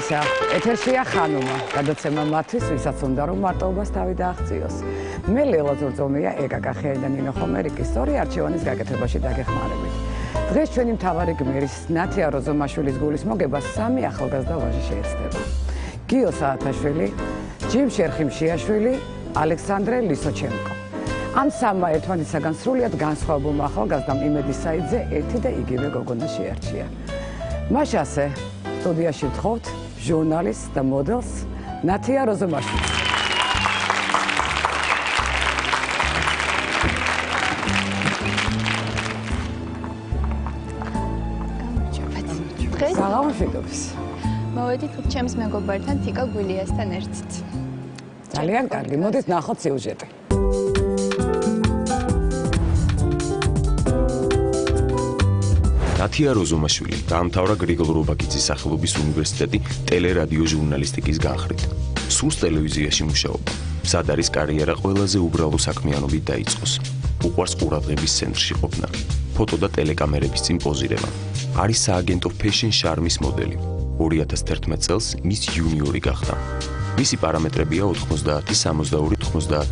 ისა, ეთერშია ხანუმა, გადაცემა მათთვის, ვისაც უნდა რომ მარტოობას თავი დააღწიოს. მე ლელა ზურწომია, ეკა კახიანი და ნინო ხომერიკი სწორი არჩევანის გაკეთებაში დაგეხმარებით. დღეს ჩვენი მთავარი გმირის ნათია როზომაშვილის გულის მოგებას 3 ახალგაზრდა ვაჟი შეეცდება. გიო საათაშვილი, ჯიმ შერხიმშიაშვილი, ალექსანდრე ლისოჩენკო. ამ 3 ერთმანეთისაგან სრულიად განსხვავებულმა ახალგაზრდამ იმედი საიძე ერთი და იგივე გოგონა შეარჩია. მას ასე სტუდიაში ვთხოვთ ჟურნალისტს და მოდელს ნათია როზომაშვილს. საღამოშიდობის. მოვედით ჩემს მეგობართან თიკა გულიასთან ერთად. ძალიან კარგი, მოდით ნახოთ სიუჟეტი. ნათია როზომაშვილი დაამთავრა გრიგოლ რობაქიძის სახელობის უნივერსიტეტი ტელერადიო ჟურნალისტიკის განხრით. სურს ტელევიზიაში მუშაობა. მზად არის კარიერა ყველაზე უბრალო საქმიანობით დაიწყოს. უყვარს ყურადღების ცენტრში ყოფნა. ფოტო და ტელეკამერების წინ პოზირება. არის სააგენტო ფეშენ შარმის მოდელი. 2011 წელს მის იუნიორი გახდა. მისი პარამეტრებია 90, 62, 90.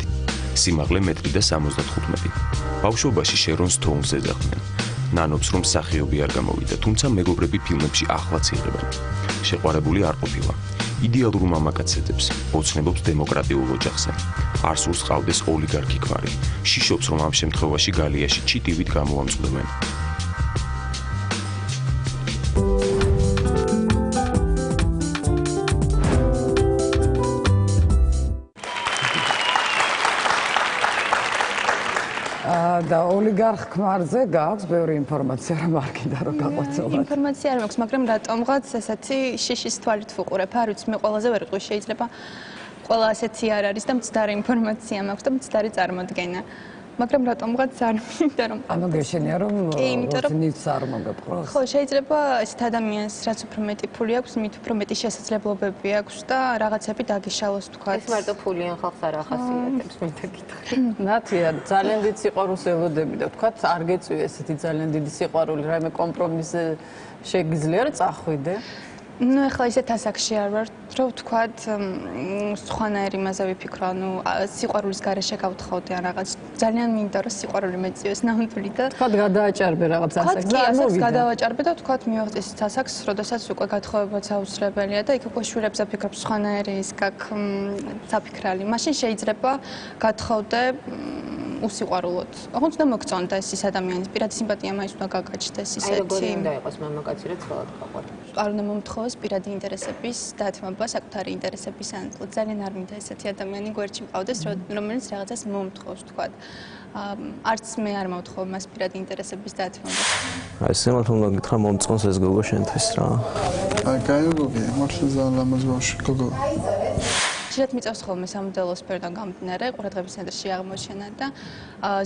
სიმაღლე 1 და 75. ბავშვობაში შერონ სტოუნს ეძახდნენ. ნანობს რომ მსახიობი არ გამოვიდა, თუმცა მეგობრები ფილმებში ახლაც იღებენ. შეყვარებული არ ყოფილა. იდეალურ მამაკაცებს, ოცნებობს დემოკრატიულ ოჯახზე. არ სურს ყავდეს ოლიგარქი ქმარი. შიშობს რომ ამ შემთხვევაში გალიაში ჩიტივით გამოამწვდომენ. და ოლიგარქ ქმარზე გაქვს ბევრი ინფორმაცია, რომ არ გინდა რომ გაყვეცოთ. ინფორმაცია არ მაქვს, მაგრამ რატომღაც ესეთი შიშის თვალით ვუყურებ, არ ვიცი, მე ყველაზე ვერ ვიყვის, შეიძლება ყველა ასეთი არ არის და მცდარი ინფორმაცია მაქვს და მცდარი წარმოდგენა. მაგრამ რატომღაც არ მინდა რომ ანუ გეშენია რომ როთნიც არ მოგეპყროს. ხო, შეიძლება ესეთ ადამიანს რაც უფრო მეტი ფული აქვს, მით უფრო მეტი შესაძლებლობები აქვს და რაღაცები დაგიშალოს თქვა. ეს მარტო ფულიან ხალხს არ ახასიათებს, მე დაგითხრა. ნათია, ძალიან დიდი სიყვარულს ელოდები და თქვა არ გეწვია ესეთი ძალიან დიდი სიყვარული, რაიმე კომპრომისი შეგიძლია რომ წახვიდე? ნუ ახლა ისეთ ასაკში არ ვარ, რომ ვთქვათ, სხვანაირი იმაზე ვიფიქრო, ანუ სიყვარულის გარეშე გავთხოვდი ან რაღაც. ძალიან მინდა რომ სიყვარული მეწიოს ნამდვილი და თქვათ გადააჭარბე რაღაც ასაკს და ამოვიდა. გადავაჭარბე და ვთქვათ მივაღწეს ის ასაკს, როდესაც უკვე გათხოვებაც აუცილებელია და იქ უკვე შვილებზე ვფიქრობ სხვანაირი ის გაქვს საფიქრალი. მაშინ შეიძლება გათხოვდე უსიყვარულოდ. ოღონდ უნდა მოგწონდეს ის ადამიანის პირადი სიმპათია მაინც უნდა გაგაჩნდეს ისეთი. აი როგორი უნდა იყოს მამაკაცი, რაც ხელად გაყვარს. არ უნდა მომთხოვოს პირადი ინტერესების დათმობა, საკუთარი ინტერესების ანწყლა. ძალიან არ მინდა ესეთი ადამიანი გვერდში მყავდეს, რომელიც რაღაცას მომთხოვს, თქვათ. არც მე არ მომთხოვ მას პირადი ინტერესების დათმობა. აი, სიმართლე უნდა გითხრა, მომწონს ეს გოგო შენთვის რა. აი, კაი გოგოა, მართლა ძალიან ლამაზ ბავშვი გოგო. ხშირად მიწევს ხოლმე სამოდელო სფეროდან გამდინარე, ყურადღების ცენტრში აღმოჩენა და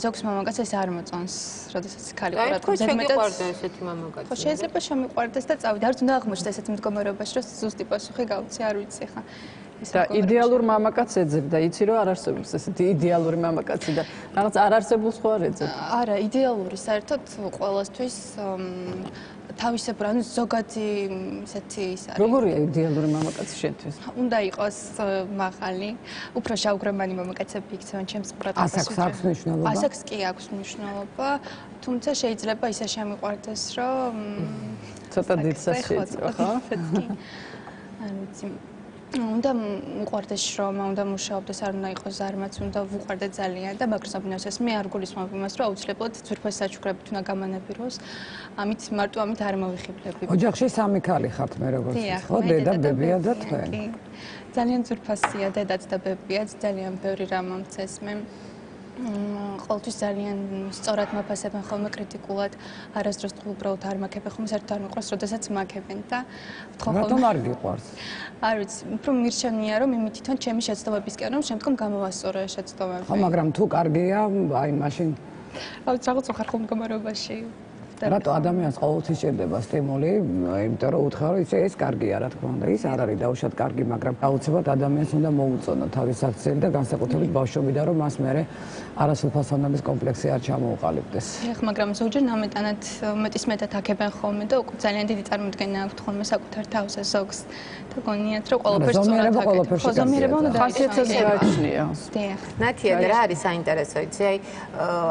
ზოგს მამაკაცს ეს არ მოწონს, როდესაც ქალი ყურადღებას ზედმეტად ესეთი მამაკაცი. ხო, შეიძლება შემიყვარდეს და წავიდა. არც უნდა აღმოჩნდეს ესეთ მდგომარეობაში, რომ ზუსტი პასუხი გავცე, არ ვიცი ხა. და იდეალურ მამაკაცს ეძებ და იცი რომ არ არსებობს ესეთი იდეალური მამაკაცი და რაღაც არ არსებულს ხო არ ეძებ? არა, იდეალური საერთოდ ყველასთვის თავისებურ, ანუ ზოგადი ესეთი ის არის. როგორია იდეალური მამაკაცი შენთვის? უნდა იყოს მაღალი, უფრო შავგრემანი მამაკაცები იქცევენ ჩემს ყურადღებას. ასაკს აქვს მნიშვნელობა? ასაკს კი აქვს მნიშვნელობა, თუმცა შეიძლება ისე შემიყვარდეს, რომ ცოტა დიდსაც შეიძლება, ხო? არ ვიცი. უნდა უყვარდეს შრომა, უნდა მუშაობდეს, არ უნდა იყოს ზარმაც, უნდა ვუყვარდე ძალიან და მაგრსაბინავს ეს მე არ გულისხმობ იმას, რომ აუცილებლად ძვირფას საჩუქრებით უნდა გამანებიროს. ამით მარტო ამით არ მოვიხიბლები. ოჯახში 3 ქალი ხართ მე როგორც ვიცი, ხო? დედა, ბებია და თქვენ. ძალიან ძვირფასია დედაც და ბებიაც, ძალიან ბევრი რამ მომწეს მე. ყოველთვის ძალიან სწორად მაფასებენ ხოლმე კრიტიკულად, არასდროს უბრალოდ არ მაქებენ ხოლმე, საერთოდ არ მიყვარს, როდესაც მაქებენ და ვთხოვ ხოლმე. რატომ არ გიყვარს? არ ვიცი, უფრო მირჩენია რომ იმით თვითონ ჩემი შეცდომებისკენ რომ შემდგომ გამოვასწორო ეს შეცდომები. ხო, მაგრამ თუ კარგია, აი მაშინ რა ვიცი, რაღაც უხერხულ მდგომარეობაში რატო ადამიანს ყოველთვის სჭირდება სტიმული, იმიტომ რომ უთხარ რომ ეს კარგია, რა თქმა უნდა, ის არ არის დაუშვათ კარგი, მაგრამ აუცილებლად ადამიანს უნდა მოუწონო თავის აქციელი და განსაკუთრებით ბავშვობიდან, რომ მას მერე არასრულფასოვნების კომპლექსი არ ჩამოუყალიბდეს. მაგრამ ზოგჯერ ნამეტანად მეტისმეტად აქებენ ხოლმე და უკვე ძალიან დიდი წარმოდგენა აქვთ ხოლმე საკუთარ თავზე ზოგს და გონიათ რომ ყველაფერს ზომიერება ყველაფერში კარგია. ზომიერება უნდა ხასიათსაც გააჩნია. ნათია რა არის საინტერესო იცი აი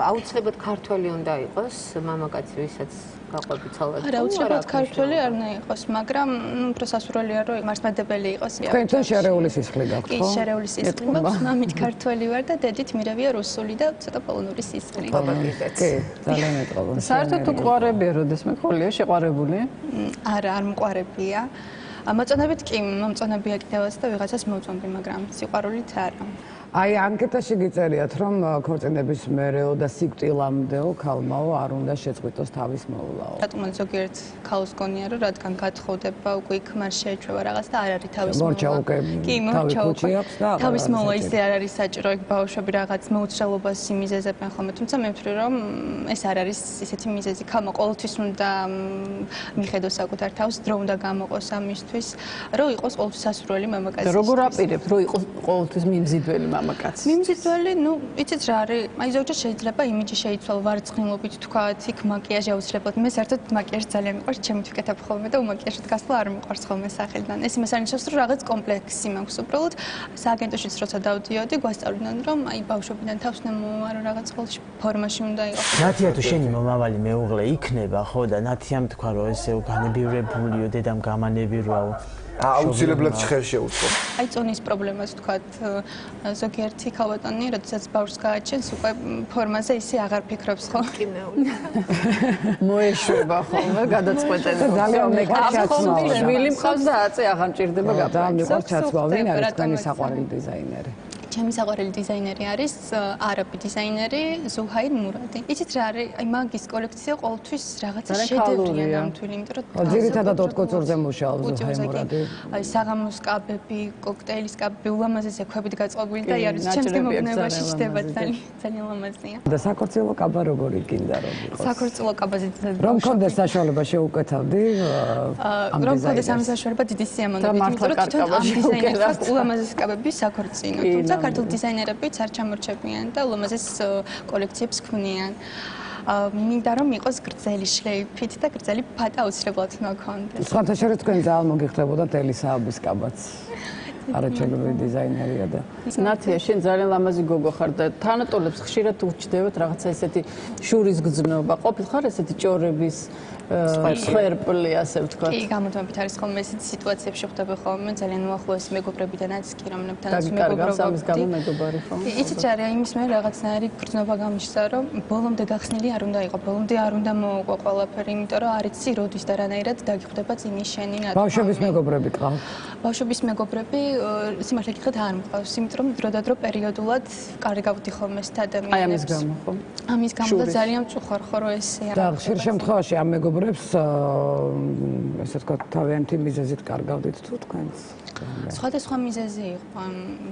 აუცილებლად ქართველი უნდა იყოს მამაკაცი ვისაც გაყვები ცალად არა აუცილებლად ქართველი არ უნდა იყოს მაგრამ უფრო სასურველია რომ მართლმადებელი იყოს თქვენთან შერეული სისხლი გაქვთ ხო? კი შერეული სისხლი მაქვს მამით ქართველი ვარ და დედით მირევია რუსული და ცოტა პოლონური სისხლი კი ძალიან ეტყობა საერთოდ უყვარებია როდესმე ყოლია შეყვარებული არა არ მყარებია მოწონებით კი მომწონებია კიდევაც და ვიღაცას მოვწონდი მაგრამ სიყვარულით არა აი ანკეტაში გიწერიათ რომ ქორწინების მერეო და სიკვდილამდეო ქალმაო არ უნდა შეწყვიტოს თავის მოვლაო. რატომაც ზოგიერთ ქალს გონია რომ რადგან გათხოვდება უკვე იქ მან შეეჩვევა რაღაც და არ არის თავის მოვლა. კი მორჩა უკვე თავის მოვლა ისე არ არის საჭირო იქ ბავშვები რაღაც მოუცრელობას იმიზეზებენ ხოლმე თუმცა მე ვფიქრობ რომ ეს არ არის ისეთი მიზეზი ქალმა ყოველთვის უნდა მიხედოს საკუთარ თავს დრო უნდა გამოყოს ამისთვის რომ იყოს ყოველთვის სასურველი მამაკაცი. როგორ აპირებთ რომ იყოს ყოველთვის მიმზიდველი მამაკაცი. მიმზიდველი, ну, იცით რა არის? აი ზოგჯერ შეიძლება იმიჯი შეიცვალო ვარცხნილობით თქვათ, იქ მაკიაჟი აუცილებლად. მე საერთოდ მაკიაჟი ძალიან მიყვარს, ჩემი ვიკეთებ ხოლმე და უმაკიაჟად გასვლა არ მიყვარს ხოლმე სახელიდან. ეს იმას არნიშნავს, რომ რაღაც კომპლექსი მაქვს უბრალოდ. სააგენტოშიც როცა დავდიოდი, გვასწავლდნენ, რომ აი ბავშვობიდან თავს უნდა მოვარო რაღაც ყოველში ფორმაში უნდა იყოს. ნათია თუ შენი მომავალი მეუღლე იქნება, ხო და ნათიამ თქვა, რომ ესე განებივრებულიო, დედამ გამანებირვაო. აუცილებლად ხერ შეუწყო. აი წონის პრობლემას თქვათ ზოგიერთი ქალბატონი, როდესაც ბავშვს გააჩენს, უკვე ფორმაზე ისე აღარ ფიქრობს ხო? კი მეუღლე. მოეშვება ხოლმე გადაწყვეტენ. ძალიან მეყარს ჩაცმავა. შვილი მყავს და აწე აღარ მჭირდება და მეყარს ჩაცმავა. ვინ არის თქვენი საყვარელი დიზაინერი? ჩემი საყვარელი დიზაინერი არის არაბი დიზაინერი ზუჰაირ მურადი. იცით რა არის? აი მაგის კოლექცია ყოველთვის რაღაცა შედევრია ნამდვილი, იმიტომ რომ ძირითადად ოტკოწურზე მუშაობს ზუჰაირ მურადი. აი საღამოს კაბები, კოქტეილის კაბები, ულამაზესი ქვებით გაწყობილი და არის ჩემს გემოვნებაში ჩდება ძალიან ლამაზია. და საქორწილო კაბა როგორი გინდა რომ იყოს? საქორწილო კაბაზე რომ მქონდეს საშუალება შეუკეთავდი რომ მქონდეს ამ საშუალება დიდი სიამოვნებით, იმიტომ რომ თვითონ ამ დიზაინერს ულამაზესი კაბები საქორწინო. თუმცა ქართულ დიზაინერებიც არ ჩამორჩებიან და ულამაზეს კოლექციებს ქმნიან. მინდა რომ იყოს გრძელი შლეიფით და გრძელი ფატა აუცილებლად მქონდეს. სხვათა შორის თქვენ ძალიან მოგიხდებოდა ტელისააბის კაბაც. არაჩვენებრივი დიზაინერია და ნათია შენ ძალიან ლამაზი გოგო ხარ და თანატოლებს ხშირად უჩნდებათ რაღაცა ესეთი შურის გზნობა. ყოფილხარ ესეთი ჭორების სხერპლი ასე ვთქვათ. კი, გამოდმებით არის ხოლმე ესეთი სიტუაციებში ხდება ხოლმე ძალიან უახლოესი მეგობრებიდანაც კი რომლებთანაც მეგობრობობდი. ამის გამო მეგობარი ხო? იცით რა არის, იმის მე რაღაცნაირი გრძნობა გამიშსა, რომ ბოლომდე გახსნილი არ უნდა იყო, ბოლომდე არ უნდა მოუყვა ყველაფერი, იმიტომ რომ არ იცი როდის და რანაირად დაგიხვდება წინის შენი რა. ბავშვების მეგობრები ყავ. ბავშვების მეგობრები სიმართლე გითხრათ არ მყავს, იმიტომ რომ დროდადრო პერიოდულად კარგავდი ხოლმე ეს ადამიანებს. აი ამის გამო ხო? ამის გამო და ძალიან წუხარ ხო რომ ესე და ხშირ შემთხვევაში ამ მეგობრებს ესე ვთქვათ თავიანთი მიზეზით კარგავდით თუ თქვენს? სხვადასხვა მიზეზი იყო.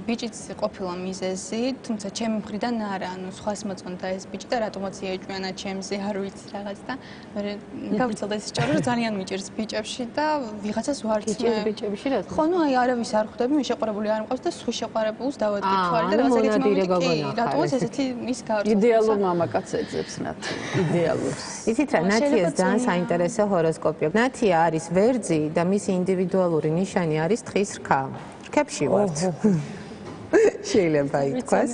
ბიჭიც ყოფილა მიზეზი, თუმცა ჩემი მხრიდან არა, ანუ სხვას მოწონდა ეს ბიჭი და რატომაც იეჭვიანა ჩემზე, არ ვიცი რაღაც და მე გავწელდა ეს ჭორო, რომ ძალიან მიჭირს ბიჭებში და ვიღაცას ვარცმე. ბიჭებში რა? ხო, ნუ აი არავის არ ხვდები, მე შეყვარებული არ მყავს და სულ შეყვარებულს დავადგე თვალი და რაღაც ეგეთი მომენტი. რატომაც ესეთი ის გავრცელდა. იდეალურ მამაკაცს ეძებს ნათია. იდეალურს. იცით რა, ნათიას ძალიან საინტერესო ჰოროსკოპია. ნათია არის ვერძი და მისი ინდივიდუალური ნიშანი არის თხის რქა. რქებში ვართ. შეიძლება ითქვას.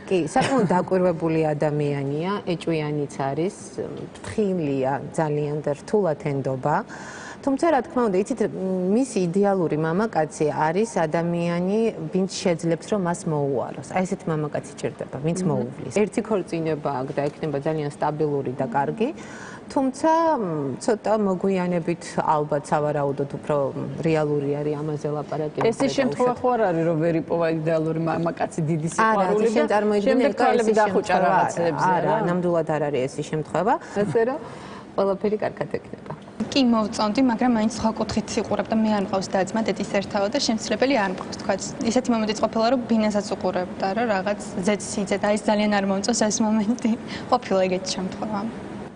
კი, საკმაოდ დაკვირვებული ადამიანია, ეჭვიანიც არის, ფრთხილია ძალიან და რთულად ენდობა. თუმცა რა თქმა უნდა, იცით, მისი იდეალური მამაკაცი არის ადამიანი, ვინც შეძლებს რომ მას მოუაროს. აი ესეთი მამაკაცი ჭირდება, ვინც მოუვლის. ერთი ქორწინება აქვს და ექნება ძალიან სტაბილური და კარგი. თუმცა ცოტა მოგვიანებით ალბათ სავარაუდოდ უფრო რეალური არის ამაზე ლაპარაკი. ეს ის შემთხვევა ხო არ არის რომ ვერ იპოვა იდეალური მამაკაცი დიდი სიყვარული და წარმოიდგინე თვალები დახუჭა რაღაცებზე. არა, ნამდვილად არ არის ეს ის შემთხვევა. ასე რომ ყველაფერი კარგად ექნება. კი მოვწონდი, მაგრამ მაინც სხვა კუთხით ვიყურებ და მე არ მყავს და-ძმა დედის ერთაო და შემცირებელი არ მყავს თქვა. ისეთი მომენტიც ყოფილა რომ ბინასაც უყურებ და რა რაღაც ზეცი და ის ძალიან არ მომწონს ეს მომენტი. ყოფილა ეგეთი შემთხვევა.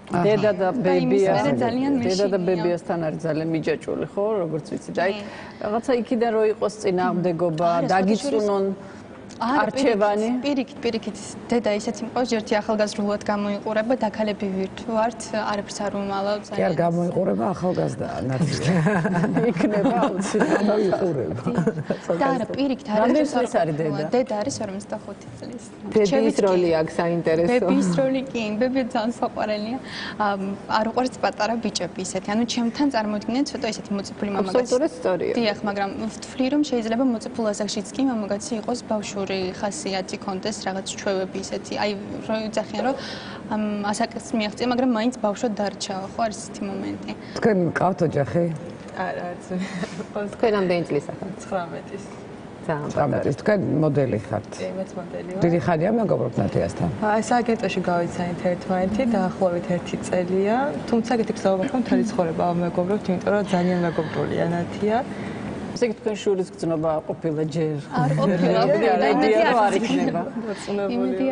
დედა და ბებია ძალიან დედა და მეშინია. ბებიასთან არის ძალიან მიჯაჭვული ხო როგორც ვიცი და აი რაღაცა იქიდან რო იყოს წინააღმდეგობა დაგიწუნონ არჩევანი პირიქით დედა ისეთი მყავს ერთი ახალგაზრდულად გამოიყურება დაქალები ვირთვართ არაფერს არ უმალავ კი არ გამოიყურება ახალგაზრდა ნაცია იქნება გამოიყურება და არა პირიქით რამდენი წლის არის დედა დედა არის 45 წლის ბებიის როლი აქვს საინტერესო ბებიის როლი კი ბებია ძალიან საყვარელია არ უყვარს პატარა ბიჭები ისეთი ანუ ჩემთან წარმოიდგინეთ ცოტა ისეთი მოწიფული მამაკაცი აბსოლუტურად სწორია დიახ მაგრამ ვთვლი რომ შეიძლება მოწიფულ ასაკშიც კი მამაკაცი იყოს ბავშვური ხასიათი კონდეს რაღაც ჩვევები ისეთი აი რო იძახიან რომ ასაკს მიაღწია მაგრამ მაინც ბავშვად დარჩა ხო არის ისეთი მომენტი თქვენ მყავთ ოჯახი არა თქვენ რამდენი წლის ახალ 19-ის ძალიან თქვენ მოდელი ხართ კი მეც მოდელი ვარ დიდი ხანია მეგობრობთ ნათიასთან აი სააგენტოში გავიცანით ერთმანეთი დაახლოებით 1 წელია თუმცა ეგეთი გზაობა ხო მთელი ცხოვრება მეგობრობთ იმიტომ რომ ძალიან მეგობრულია ნათია ესე იგი თქვენ შურის გზნობა ყოფილა ჯერ არ ყოფილა არ იქნება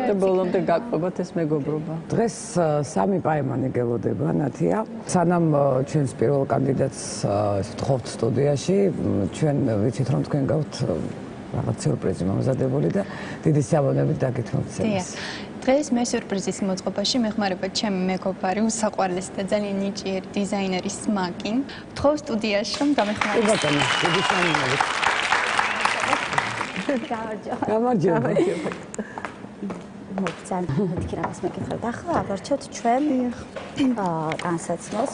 და ბოლომდე გაყვებათ ეს მეგობრობა დღეს სამი პაემანი გელოდება ნათია სანამ ჩვენს პირველ კანდიდატს ვთხოვთ სტუდიაში ჩვენ ვიცით რომ თქვენ გავთ რაღაც სიურპრიზი მომზადებული და დიდი სიამოვნებით დაგითმობთ ეს დღეს მე სიურპრიზის მოწყობაში მეხმარება ჩემი მეგობარი უსაყვარლესი და ძალიან ნიჭიერი დიზაინერი სმაკინ ვთხოვ სტუდიაში რომ გამეხმაროთ ბატონო დიდი სიამოვნებით გამარჯობა ძალიან მეთქი რაღაც მეკითხავთ ახლა ავარჩევთ ჩვენ განსაცნელს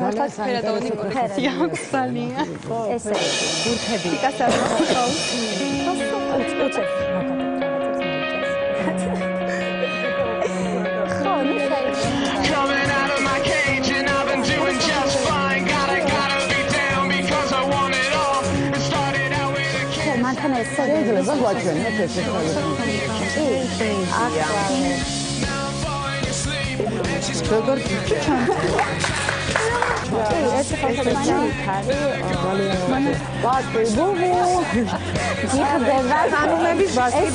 მართლა ფერადონი კოლექცია აქვს ძალიან ესე გურთები შეიძლება გვაჩვენოთ ეს როგორ ეს ბასკი ბუბუ გიხდება სანუმების ბასკი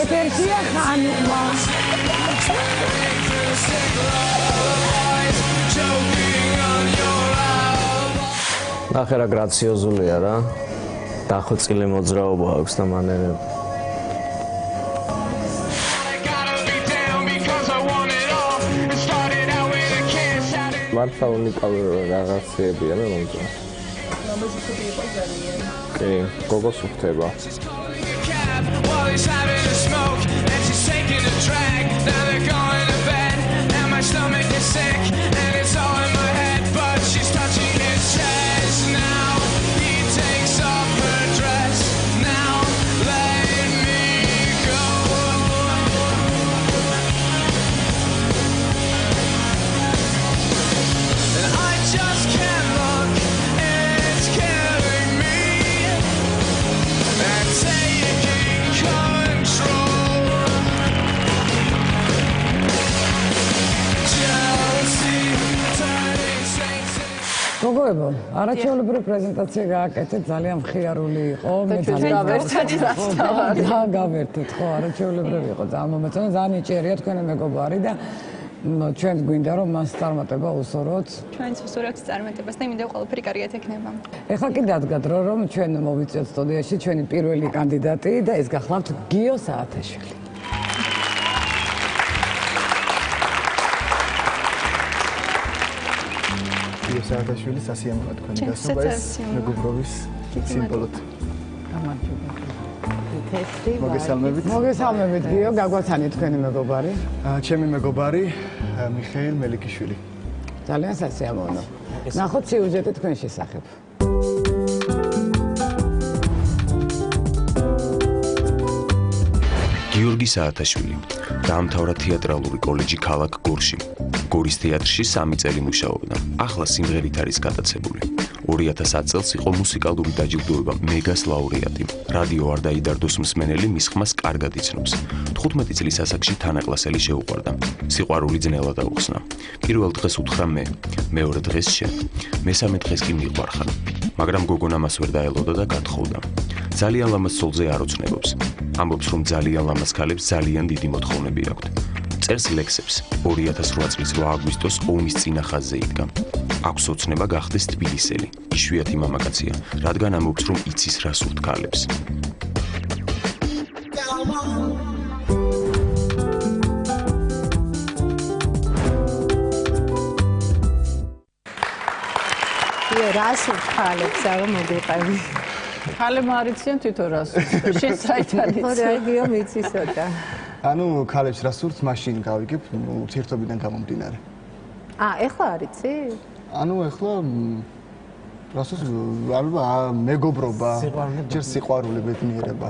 ეთერშია ხანუმა ნახე რა გრაციოზულია რა დახოწილი მოძრაობა აქვს და მანერები მართლა უნიკალური რაღაცებია მე მომწონს კი გოგოს უხდება მოგოებო, არაჩვეულებრივი პრეზენტაცია გააკეთეთ, ძალიან მხიარული იყო. მე ძალიან გავერთეთ, ხო, არაჩვეულებრივი იყო. ძალიან მომეწონა, ძალიან იჭერია თქვენი მეგობარი და ჩვენ გვინდა რომ მას წარმატება უსურვოთ. ჩვენც უსურვებთ წარმატებას და იმედია ყველაფერი კარგად ექნება. ეხლა კი დადგა დრო რომ ჩვენ მოვიწვიოთ სტუდიაში ჩვენი პირველი კანდიდატი და ეს გახლავთ გიო საათაშვილი. გიო საათაშვილი სასიამოვნო თქვენი გასობა ეს მეგობრობის სიმბოლოდ. მოგესალმებით გიო, გაგვაცანით თქვენი მეგობარი. ჩემი მეგობარი მიხეილ მელიქიშვილი. ძალიან სასიამოვნო. ნახოთ სიუჟეტი თქვენ შესახებ. გიორგი საათაშვილი დაამთავრა თეატრალური კოლეჯი ქალაქ გორში. გორის თეატრში 3 წელი მუშაობდა. ახლა სიმღერით არის გატაცებული. 2010 წელს იყო მუსიკალური დაჯილდოება მეგას ლაურეატი. რადიო არ დაიდარდოს მსმენელი მის ხმას კარგად იცნობს. 15 წლის ასაკში თანაკლასელი შეუყვარდა. სიყვარული ძნელად აუხსნა. პირველ დღეს უთხრა მე, მეორე დღეს შენ, მესამე დღეს კი მიყვარხარ. მაგრამ გოგონა მას ვერ დაელოდა და გათხოვდა. ძალიან ლამაზ ცოლზე არ ოცნებობს. ამბობს, რომ ძალიან ლამაზ ქალებს ძალიან დიდი მოთხოვნები აქვთ. წერს ლექსებს. 2008 წლის 8 აგვისტოს ომის წინა ხაზზე იდგა. აქვს ოცნება გახდეს თბილისელი. იშვიათი მამაკაცია, რადგან ამბობს, რომ იცის რა სურთ ქალებს. რას სურთ ქალებს, აღარ მოგიყვები. ქალებმა არ იციან თვითონ რას. შენ საიდან იცი? რეგიო მიცისოდა. ანუ ქალებს რა სურთ, მაშინ გავიგებ ურთიერთობიდან გამომდინარე. ეხლა არ იცი? ანუ ეხლა რა სურთ, მეგობრობა, ჯერ სიყვარული ბედნიერება.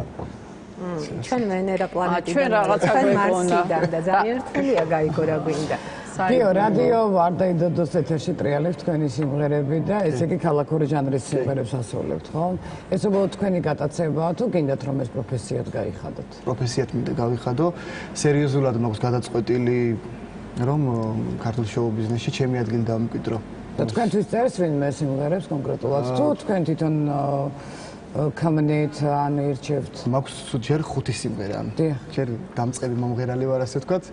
ჩვენ ვენერა პლანეტიდან. ჩვენ რაღაცა გვეყონა და ძალიან რთულია გაიგო რა გვინდა. გიო, რადიო არ დაიდოდოს ეთერში ტრიალებს თქვენი სიმღერები და ესე იგი ქალაქური ჟანრის სიმღერებს ასრულებთ, ხო? ეს უბრალოდ თქვენი გატაცებაა თუ გინდათ რომ ეს პროფესიად გაიხადოთ? პროფესიად მინდა გავიხადო. სერიოზულად მაქვს გადაწყვეტილი რომ ქართულ შოუ ბიზნესში ჩემი ადგილი დამკვიდრო. და თქვენთვის წერს ვინმე სიმღერებს კონკრეტულად თუ თქვენ თვითონ კამნეთ ან ირჩევთ? მაქვს ჯერ 5 სიმღერა. ჯერ დამწყები მომღერალი ვარ ასე ვთქვათ.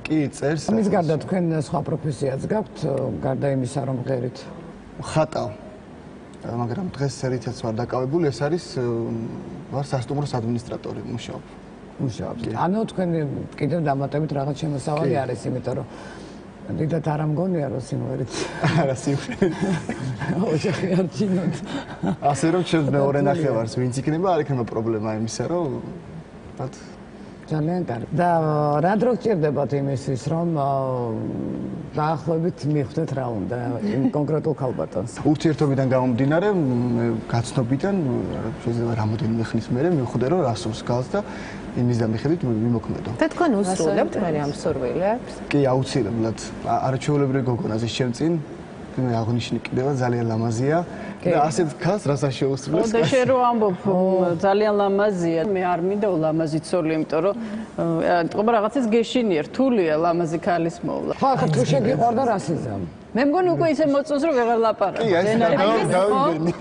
კი წერს. ამის გარდა თქვენ სხვა პროფესიაც გაქვთ, გარდა იმისა რომ ღერით? ხატავ. მაგრამ დღეს რითაც ვარ დაკავებული, ეს არის ვარ სასტუმროს ადმინისტრატორი, მუშაობ. მუშაობთ. ანუ თქვენ კიდევ დამატებით რაღაც შემოსავალი არის, იმიტომ რომ დიდად არ ამგონია რომ სიმღერით. არა, სიმღერით. ოჯახი არ ჩინოთ. ასე რომ ჩემს მეორე ნახევარს ვინც იქნება, არ იქნება პრობლემა იმისა, რომ ვთქვათ ძალიან კარგი. და რა დრო გჭირდებათ იმისთვის, რომ დაახლოებით მიხვდეთ რა უნდა იმ კონკრეტულ ქალბატონს? ურთიერთობიდან გამომდინარე, გაცნობიდან შეიძლება რამოდენიმე ხნის მერე მივხვდე, რომ რასურს გალს და იმის და მიხედვით მიმოქმედო. და თქვენ უსრულებთ მე ამ სურვილებს? კი, აუცილებლად. არაჩვეულებრივი გოგონაზე შემწინ, მე აღნიშნი კიდევ ძალიან ლამაზია. და ასეთ ქალს რასაც შეუსრულებს. და შენ რო ამბობ ძალიან ლამაზია, მე არ მინდა ლამაზი ცოლი, იმიტომ რომ თქო რაღაცას გეშინია, რთულია ლამაზი ქალის მოვლა. ხო, ახლა თუ შეგიყვარდა რასიზამ? მე მგონი უკვე ისე მოწონს რომ ვეღარ ლაპარაკობ.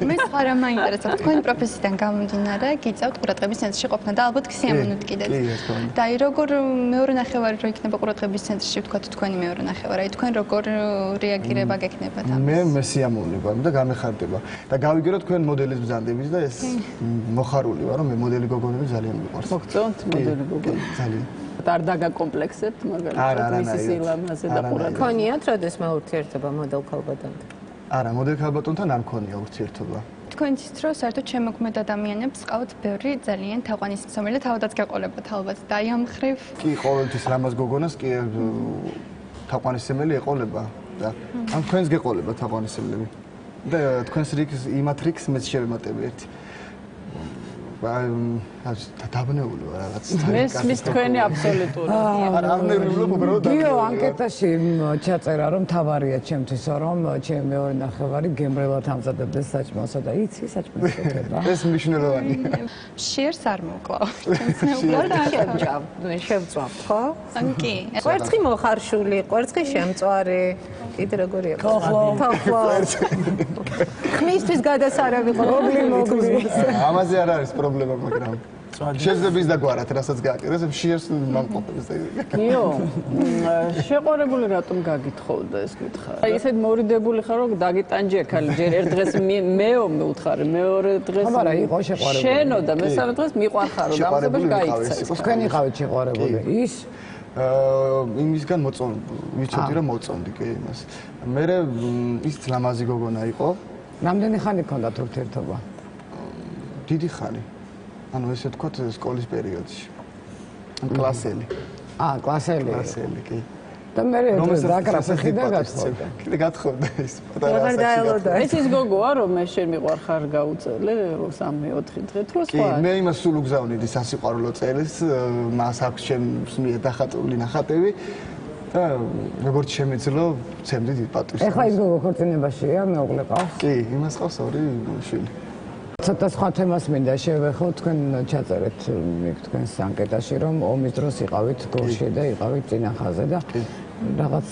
მე სხვა რა მაინტერესებს, თქვენი პროფესიიდან გამომდინარე, გიწევთ ყურადღების ცენტრში ყოფნა და ალბათ სიამოვნებთ კიდეც. და აი როგორ მეორე ნახევარი რო იქნება ყურადღების ცენტრში, ვთქვათ თქვენი მეორე ნახევარი, აი თქვენ როგორ რეაგირება გექნებათ ამას? მე სიამოვნება და გამეხარდება. და გავიგე რომ თქვენ მოდელის ბრძანდებით და ეს მოხარული ვარ რომ მე მოდელი გოგონები ძალიან მიყვარს. მოგწონთ მოდელი გოგონები? ძალიან. არ დაგაკომპლექსებთ მაგალითად მისი სილამაზე და ყურადღება. ქონიათ როდესმა ურთიერთობა მოდელ ქალბატონთან? არა, მოდელ ქალბატონთან არ მქონია ურთიერთობა. თქვენთვის რო საერთოდ შემოქმედ ადამიანებს ყავთ ბევრი ძალიან თაყვანისმცემელი და თავადაც გეყოლებათ ალბათ და აი ამ მხრივ კი, ყოველთვის ლამაზ გოგონას კი თაყვანისმცემელი ეყოლება და ამ თქვენს გეყოლება თაყვანისმცემლები. და თქვენს რიგს იმათ რიგს მეც შევემატები ერთი. დაბნეული ვარ რაღაც. მის თქვენი აბსოლუტური. არ ნერვიულობ უბრალოდ. გიო ანკეტაში ჩაწერა რომ თავარია ჩემთვის რომ ჩემი მეორე ნახევარი გემრიელად ამზადებდეს საჭმელსა და იცი საჭმელს ეთება. ეს მნიშვნელოვანია. შიერს არ მოკლავ. შევწვავთ, ხო? კი. კვერცხი მოხარშული, კვერცხი შემწვარი. კიდე როგორია? თოხლო. ხმისთვის გადასარავი მოგლი. ამაზე არ არის პრობლემა, მაგრამ შეიძლება ის დაგვარათ, რასაც გააკეთეს, შიერს მამყოფებს. გიო, შეყარებული რატომ გაგითხოვდა ეს კითხვა? აი ესეთ მორიდებული ხარ, რომ დაგიტანჯია ქალი, ჯერ ერთ დღეს მეო მეუთხარი, მეორე დღეს აბარა იყო შეყარებული. შენო და მესამე დღეს მიყვარხარო და ამასობაში გაიქცა. თქვენ იყავით შეყარებული. ის იმისგან ვიცოდი რომ მოწონდი კი იმას. მე ის ლამაზი გოგონა იყო. რამდენი ხანი გქონდათ ურთიერთობა? დიდი ხანი. ანუ ესე ვთქვათ სკოლის პერიოდში. კლასელი. კლასელი. კლასელი კი. და მე დაგრაფეხი და გათხოვდა. კიდე გათხოვდა ის პატარა აღარ დაელოდა. ეს ის გოგოა რომ მე შენ მიყვარხარ გაუწელე 3-4 დღე თუ სხვა. კი, მე იმას სულ უგზავნიდი სასიყვარულო წერილს, მას აქვს ჩემს მიერ დახატული ნახატები და როგორც შემეძლო, ცემდი პატივს. ეხლა ის გოგო ქორწინებაშია, მეუღლე ყავს? კი, იმას ყავს 2 შვილი. ცოტა სხვა თემას მინდა შევეხო, თქვენ ჩაწერეთ თქვენს ანკეტაში, რომ ომის დროს იყავით გორში და იყავით წინა ხაზზე და რაღაც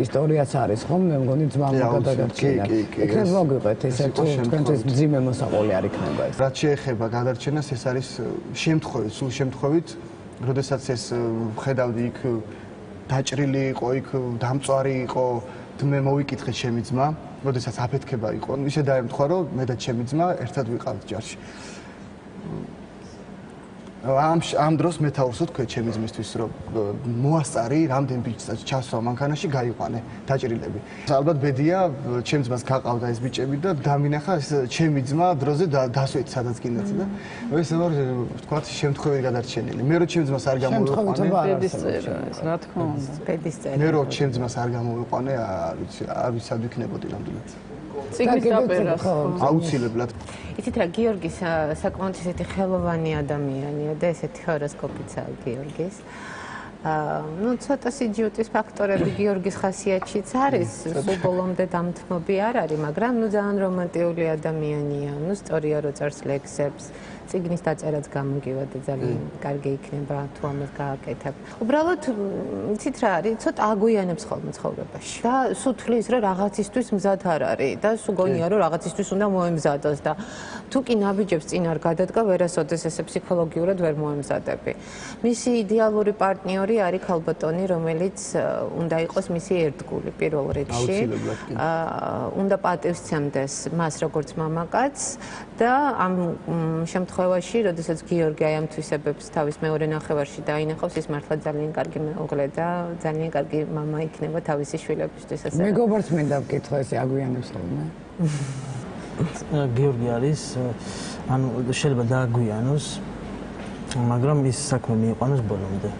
ისტორიაც არის ხომ, მე მგონი ძმამ გადაგარჩინა. იქნებ მოგიყვეთ ესე თუ თქვენთვის მძიმე მოსაყოლი არ იქნება ეს. რაც შეეხება გადარჩენას, ეს არის შემთხვევით, სულ შემთხვევით, როდესაც ეს ხედავდი იქ დაჭრილი იყო, იქ დამწვარი იყო, მე მოვიკითხე ჩემი ძმა, როდესაც აფეთქება იყო, ისე დაემთხვა, რომ მე და ჩემი ძმა ერთად ვიყავით ჯარში. ამ დროს მეთაურს თქვენ ჩემი ძმისთვის, რომ მოასწარი, რამდენ ბიჭს ჩასვა მანქანაში გაიყვანე დაჭრილები. ალბათ ბედია, ჩემ ძმას გაყავდა ეს ბიჭები და დამინახა ჩემი ძმა დროზე დასვეთ სადაც კიდაც და ეს ვარ თქვა შემთხვევით გადარჩენილი. მე რო ჩემ ძმას არ გამოვიყვანე, რა თქმა უნდა, ბედის წერა. მე რო ჩემ ძმას არ გამოვიყვანე, არ ვიცი სად ვიქნებოდი ნამდვილად. ციგნის დაპირას აუცილებლად. იცით რა, გიორგი საკმაოდ ისეთი ხელოვანი ადამიანია და ესეთი ჰოროსკოპიც აქვს გიორგის. ну ცოტა სიჯუტის ფაქტორები გიორგის ხასიათშიც არის, სულ ბოლომდე დამთმობი არ არის, მაგრამ ну ძალიან რომანტიული ადამიანია, ну სწორია რო წერს ლექსებს, ციგნის დაწერაც გამოგივა და ძალიან კარგი იქნება თუ ამას გააკეთებ. უბრალოდ იცით რა არის, ცოტა აგვიანებს ხოლმე ცხოვრებაში. და სულ თვლის რომ რაღაცისთვის მზად არ არის და სულ გონია რომ რაღაცისთვის უნდა მოემზადოს და თუ კი ნაბიჯებს წინ არ გადადგა, ვერასოდეს ესე ფსიქოლოგიურად ვერ მოემზადები. მისი იდეალური პარტნიორი არის ქალბატონი, რომელიც უნდა იყოს მისი ერთგული პირველ რიგში. უნდა პატივსცემდეს მას როგორც მამაკაცს და ამ შემთხვევაში, როდესაც გიორგი აი ამ თვისებებს თავის მეორე ნახევარში დაინახავს, ის მართლა ძალიან კარგი მეუღლე და ძალიან კარგი მამა იქნება თავისი შვილებისთვის. ასე მეგობარს მინდა ვკითხო, ესე აგვიანებს ხოლმე. გიორგი არის, ანუ შეიძლება დააგვიანოს, მაგრამ ის საქმე მიიყვანოს ბოლომდე.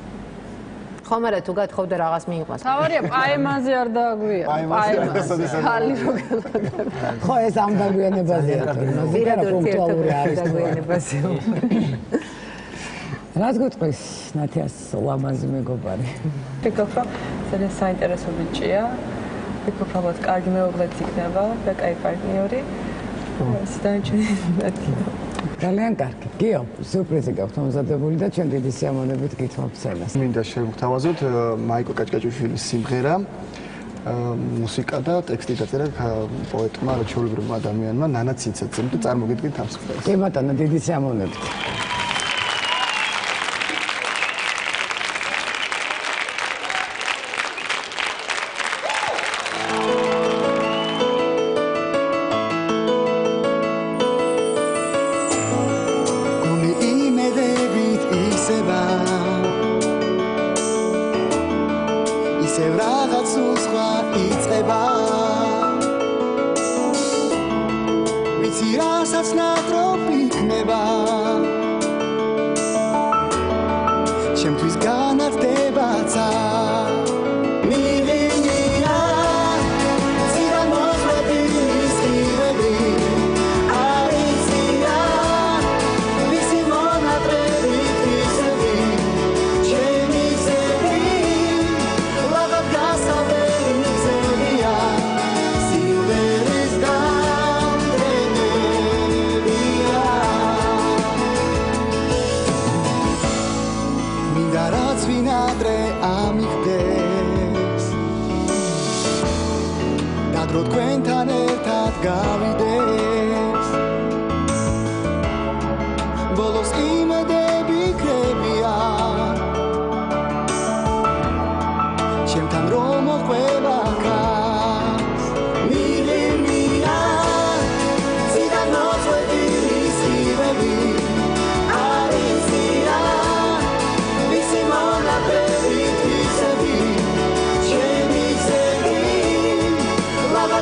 ხო, მაგრამ თუ გათხოვდა რაღაც მიიყვანს. თავარია პაემაზე არ დააგვიანოს. პაემაზე. ხალი რო გადაგდება. ხო, ეს ამ დაგვიანებაზეა. ზოგადად პუნქტუალური არის დაგვიანებაზე. რაც გეტყვის ნათიას ლამაზი მეგობარი. ვფიქრობ, რომ ძალიან საინტერესო ბიჭია. ვფიქრობ, რომ კარგი მეუღლეც იქნება და კაი პარტნიორი. ეს დაიჩვენე ნათია. ძალიან კარგი. გიო, სიურპრიზი გაქვთ მომზადებული და ჩვენ დიდი სიამოვნებით გითხოვთ სცენას. მინდა შევგვთავაზოთ მაიკო კაჭკაჭიშვილის სიმღერა, მუსიკა და ტექსტი დაწერა პოეტმა ჩვეულებრივმა ადამიანმა ნანა ცინცაძემ და წარმოგიდგენთ ამ სიმღერას. კი ბატონო, დიდი სიამოვნებით.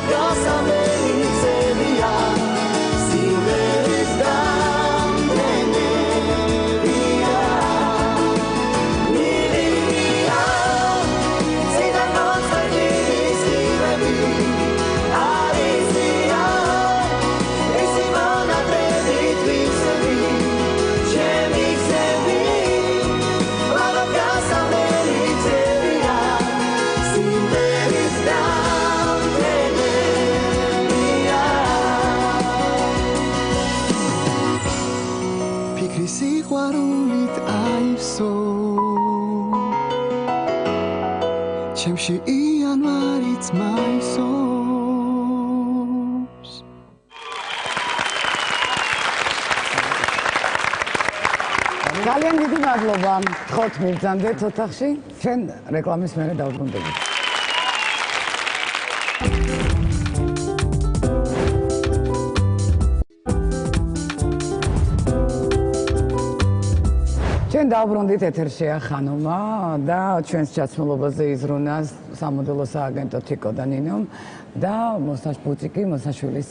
Graça me miseria ჩემში იანვარიც მაისობს ძალიან დიდი მადლობა ხოთ მიბრძანდეთ ოთახში ჩვენ რეკლამის მერე დავბრუნდებით ჩვენ დავბრუნდით ეთერშია ხანომა და ჩვენს ჩაცმულობაზე იზრუნა სამოდელო სააგენტო თიკო და ნინომ და მოსაშ ბუტიკი მოსაშვილის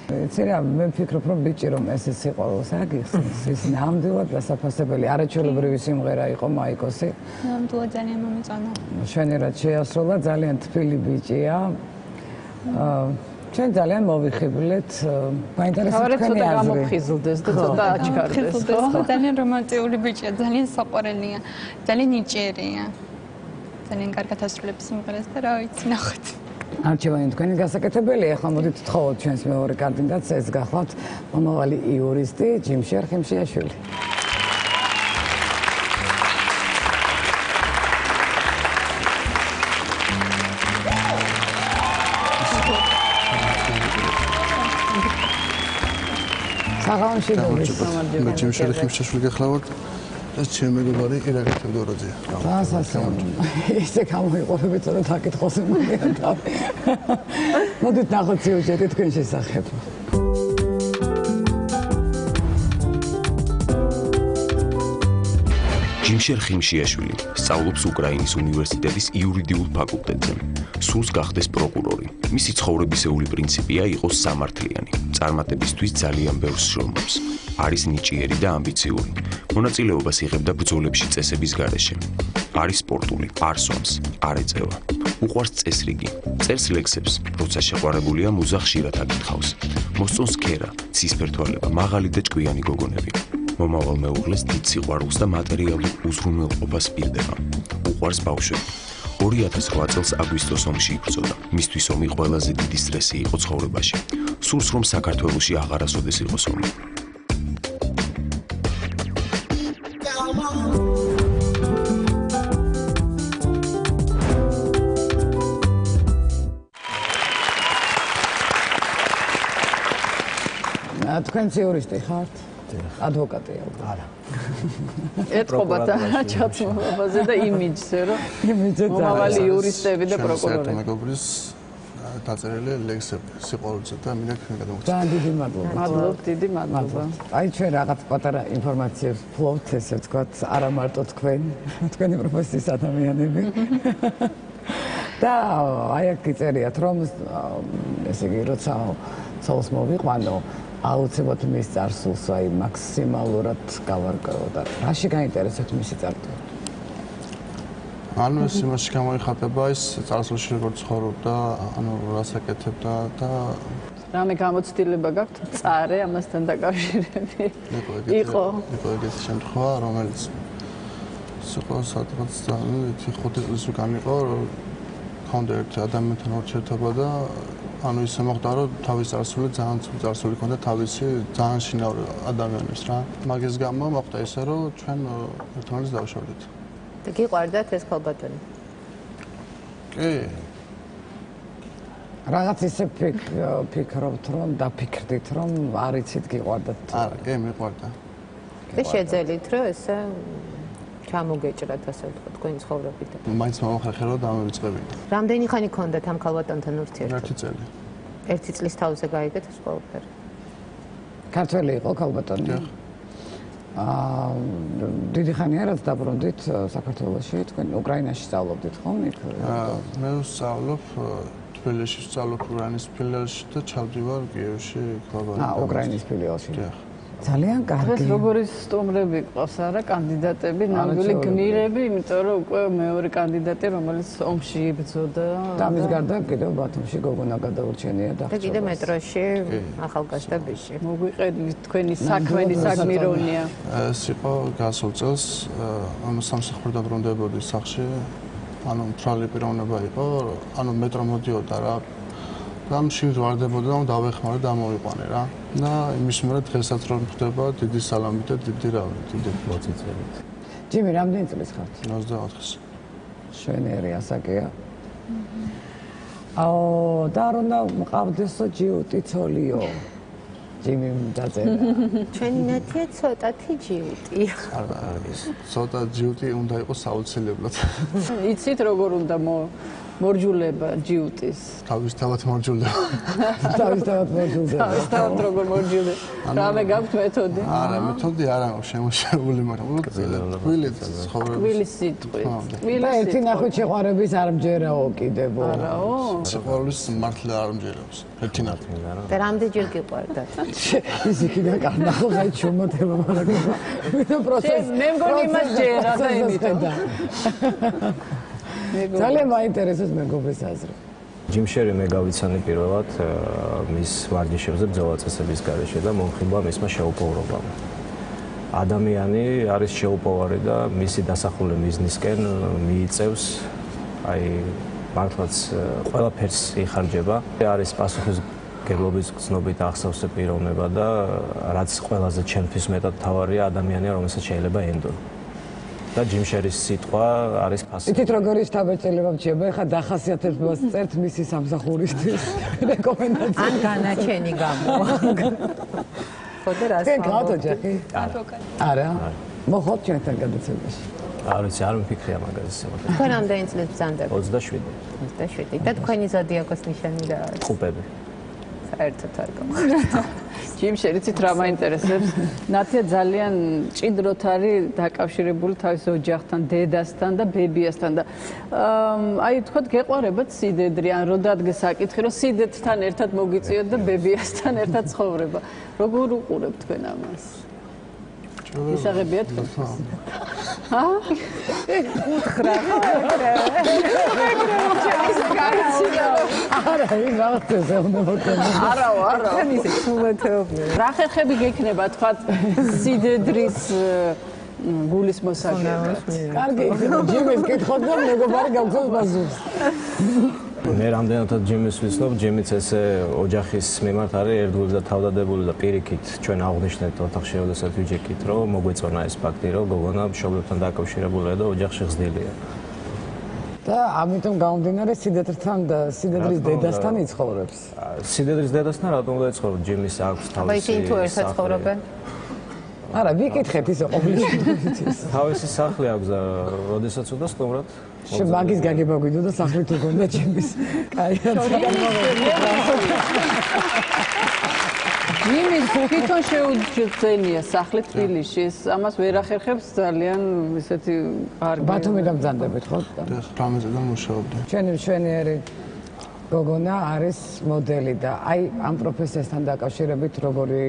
3 ცერა მე ვფიქრობ რომ ბიჭი რომ ეს სიყვარულს აგიხსნის ის ნამდვილად დასაფასებელი არაჩვეულებრივი სიმღერა იყო მაიკოსი ნამდვილად ძალიან მომეწონა შვენერად შეასრულა ძალიან თბილი ბიჭია ჩვენ ძალიან მოვიხიბლეთ მაინტერესებს თქვენი აზრი გამოფხიზლდეს და ცოტა აჩქარდეს ხო ძალიან რომანტიკული ბიჭია ძალიან საყვარელია ძალიან ნიჭიერია ძალიან კარგად ასრულებს სიმღერას და რა ვიცი ნახოთ არჩევანი თქვენი გასაკეთებელია ახლა მოდით თხოვოთ ჩვენს მეორე კანდიდატს ეს გახლავთ მომავალი იურისტი ჯიმშერ ხიმშიაშვილი მე ჯიმშერ ხიმშიაშვილი გახლავთ ეს ჩემი მეგობარი ირაკი თევდორაძეა. ისე გამოიყურებით რომ დაკითხოს იმედია და მოდით ნახოთ სიუჟეტი თქვენ შესახებ. ჯიმშერ ხიმშიაშვილი სწავლობს უკრაინის უნივერსიტეტის იურიდიულ ფაკულტეტზე. სულს გახდეს პროკურორი. მისი ცხოვრებისეული პრინციპია იყოს სამართლიანი. წარმატებისთვის ძალიან ბევრს შრომობს. არის ნიჭიერი და ამბიციური. მონაწილეობას იღებდა ბრძოლებში წესების გარეშე. არის სპორტული, არ სვამს, არ ეწევა. უყვარს წესრიგი. წერს ლექსებს, როცა შეყვარებულია მუზა ხშირად აკითხავს. მოსწონს ქერა, ცისფერთვალება, მაღალი და ჭკვიანი გოგონები. მომავალ მეუღლეს დიდ სიყვარულს და მატერიალურ უზრუნველყოფას პირდება. უყვარს ბავშვები. 2008 წელს აგვისტოს ომში იბრძოდა. მისთვის ომი ყველაზე დიდი სტრესი იყო ცხოვრებაში. სურს რომ საქართველოში აღარასოდეს იყოს ომი. თქვენც იურისტი ხართ? ადვოკატია უკვე. არა. ეთყობათ ჩაცმულობაზე და იმიჯზე, რომ მომავალი იურისტები და პროკურორები. მეგობრის დაწერილი ლექსები სიყვარულზე და მინდა გადმოგცემ. ძალიან დიდი მადლობა. მადლობ, დიდი მადლობა. აი ჩვენ რაღაც პატარა ინფორმაციებს ფლობთ, ესე ვთქვათ, არა მარტო თქვენი პროფესიის ადამიანები. და აი აქ იწერიათ რომ ესე იგი როცა ცოლს მოვიყვანო აუცილებლად მის წარსულს აი მაქსიმალურად გავარკვევ და რაში გაინტერესებთ მისი წარსული? ანუ ეს იმაში გამოიხატება ის წარსულში როგორ ცხოვრობდა, ანუ რას აკეთებდა და რამე გამოცდილება გაქვთ წარე ამასთან დაკავშირებით? იყო ეგეთი შემთხვევა, რომელიც სულ სადღაც 5 წლის უკან იყო, ჰქონდა ერთი ადამიანთან ურთიერთობა და ანუ ისე მოხდა რომ თავის წარსული ძალიან წარსული ჰქონდა თავისი ძალიან შინაური ადამიანის რა. მაგის გამო მოხდა ისე რომ ჩვენ ერთმანეთს დავშორდით. და გიყვარდათ ეს ქალბატონი? კი. რაღაც ისე ფიქრობთ რომ დაფიქრდით რომ არ იცით გიყვარდათ? არა, კი მიყვარდა. და შეძელით რომ ესე ჩამოგეჭრათ ასე ვთქვათ თქვენი ცხოვრებით. მაინც მომახერხე რომ დამივიწყებინე. რამდენი ხანი გქონდათ ამ ქალბატონთან ურთიერთობა? 1 წელი. 1 წლის თავზე გაიგეთ ეს ყველაფერი? ქართველი იყო ქალბატონი? დიდი ხანია რაც დაბრუნდით საქართველოში, თქვენ უკრაინაში სწავლობდით ხომ იქ? მე ვსწავლობ თბილისში, ვსწავლობ უკრაინის ფილიალში და ჩავდივარ კიევში ქალბატონი. უკრაინის ფილიალში. ძალიან კარგი. ეს როგორი სტუმრები ყავს არა კანდიდატები, ნამდვილი გმირები, იმიტომ რომ უკვე მეორე კანდიდატი რომელიც ომში იბრძოდა. და მის გარდა კიდევ ბათუმში გოგონა გადაურჩენია და კიდე მეტროში ახალგაზრდა ბიჭი. მოგვიყედით თქვენი საქმენი საგმირონია. ეს იყო გასულ წელს, ანუ სამსახური დაბრუნდებოდი სახლში. ანუ მთრალი პიროვნება იყო, ანუ მეტრო მოდიოდა რა. და მშინ ვარდებოდა და დავეხმარე და მოვიყვანე რა. და იმის მერე დღესაც რომ ხდება დიდი სალამით და დიდი რავით, დიდი 20 წელით. ჯიმი, რამდენი წლის ხართ? 24-ის. შვენიერი ასაკია. და არ უნდა მყავდესო ჯიუტი ცოლიო. ჯიმი დაწერა. ჩვენი ნათია ცოტათი ჯიუტია. ცოტა ჯიუტი უნდა იყოს აუცილებლად. იცით როგორ უნდა მორჯულება ჯიუტის? თავისთავად მორჯულდება. თავისთავად მორჯულდება. თავისთავად როგორ მორჯულდება? რამე გაქვთ მეთოდი? არა, მეთოდი არ აქვს შემოშებული, მაგრამ თბილი ცხოვრება. თბილი სიტყვით. და ერთი ნახვით შეყვარების არ მჯერაო კიდევო. არაო? შეყვარების მართლა არ მჯერავს. ერთი ნახვით. და რამდენჯერ გიყვარდათ? ის იქიდან კარნახობს აი ჩუმოტება მაგრამ ვიდო პროცესი. მე მგონი იმას ჯერა და იმიტომ. ძალიან მაინტერესებს მეგობრის აზრი. ჯიმ შერი მე გავიცანი პირველად მის ვარჯიშებზე ბრძოლა წესების გარეშე და მომხიბლა მისმა შეუპოვრობამ. ადამიანი არის შეუპოვარი და მისი დასახული მიზნისკენ მიიწევს აი მართლაც ყველაფერს იხარჯება. არის პასუხისმგებლობის გრძნობით ახსოვსე პიროვნება და რაც ყველაზე ჩემთვის მეტად თავარია ადამიანია რომელსაც შეიძლება ენდო. და ჯიმ შერის სიტყვა არის ფასი. იცით როგორი შთაბეჭდილება მჭირდება? ეხლა დახასიათებს წერთ მისი სამსახურისთვის რეკომენდაცია. ან განაჩენი გამო. ხოდა რას თქვენ გავთ ოჯახი? ადვოკატი. არა. მოხოთ ჩვენთან გადაცემაში. არ ვიცი, არ მიფიქრია მაგაზე. თქვენ რამდენი წლის ბრძანდება? 27. 27. და თქვენი ზოდიაკოს ნიშანი რა არის? ყუპები. საერთოდ არ გავხართ. ჯიმ შერიცით რა მაინტერესებს? ნათია ძალიან ჭიდროთ არის დაკავშირებული თავის ოჯახთან, დედასთან და ბებიასთან და აი თქვათ გეყვარებათ სიდედრი, ან რო დადგეს საკითხი, რომ სიდედთან ერთად მოგიწიოთ და ბებიასთან ერთად ცხოვრება. როგორ უყურებთ თქვენ ამას? ისაღებია თქვენ? ჰა? უთხრა. არა, იმართეს უნდა მოკლედ. არაო, არაო. თქვენ ისე სულეთეობია. რა ხერხები გექნება თქვათ სიდედრის გულის მოსაგება? კარგი, ჯიმის კითხოთ და მეგობარი გავხსოვს პასუხს. მე რამდენადაც ჯიმის ვიცნობ, ჯიმიც ესე ოჯახის მიმართ არის ერთგული და თავდადებული და პირიქით ჩვენ აღვნიშნეთ ოთახში შესაძლოა ვიჯექით, რომ მოგვეწონა ეს ფაქტი, რომ გოგონა მშობლებთან დაკავშირებულია და ოჯახში ხსნილია. და ამიტომ გამომდინარე სიდედრთან და სიდედრის დედასთან იცხოვრებს. სიდედრის დედასთან რატომ უნდა იცხოვროთ? ჯიმის აქვს თავისი. აბა ისინი თუ ერთად ცხოვრობენ? არა, ვიკითხეთ ისე ყოველთვის. თავისი სახლი აქვს და როდესაც უნდა სტუმრად მაგის გაგება გვიდო და სახლი თუ გონდა ჯიმის. კაია. ჯიმის თვითონ შეუძენია სახლი თბილისში. ამას ვერ ახერხებს ძალიან ესეთი კარგი. ბათუმიდან ბრძანდებით ხო? პრამეზედან მუშაობდა. ჩვენი გოგონა არის მოდელი და აი ამ პროფესიასთან დაკავშირებით როგორი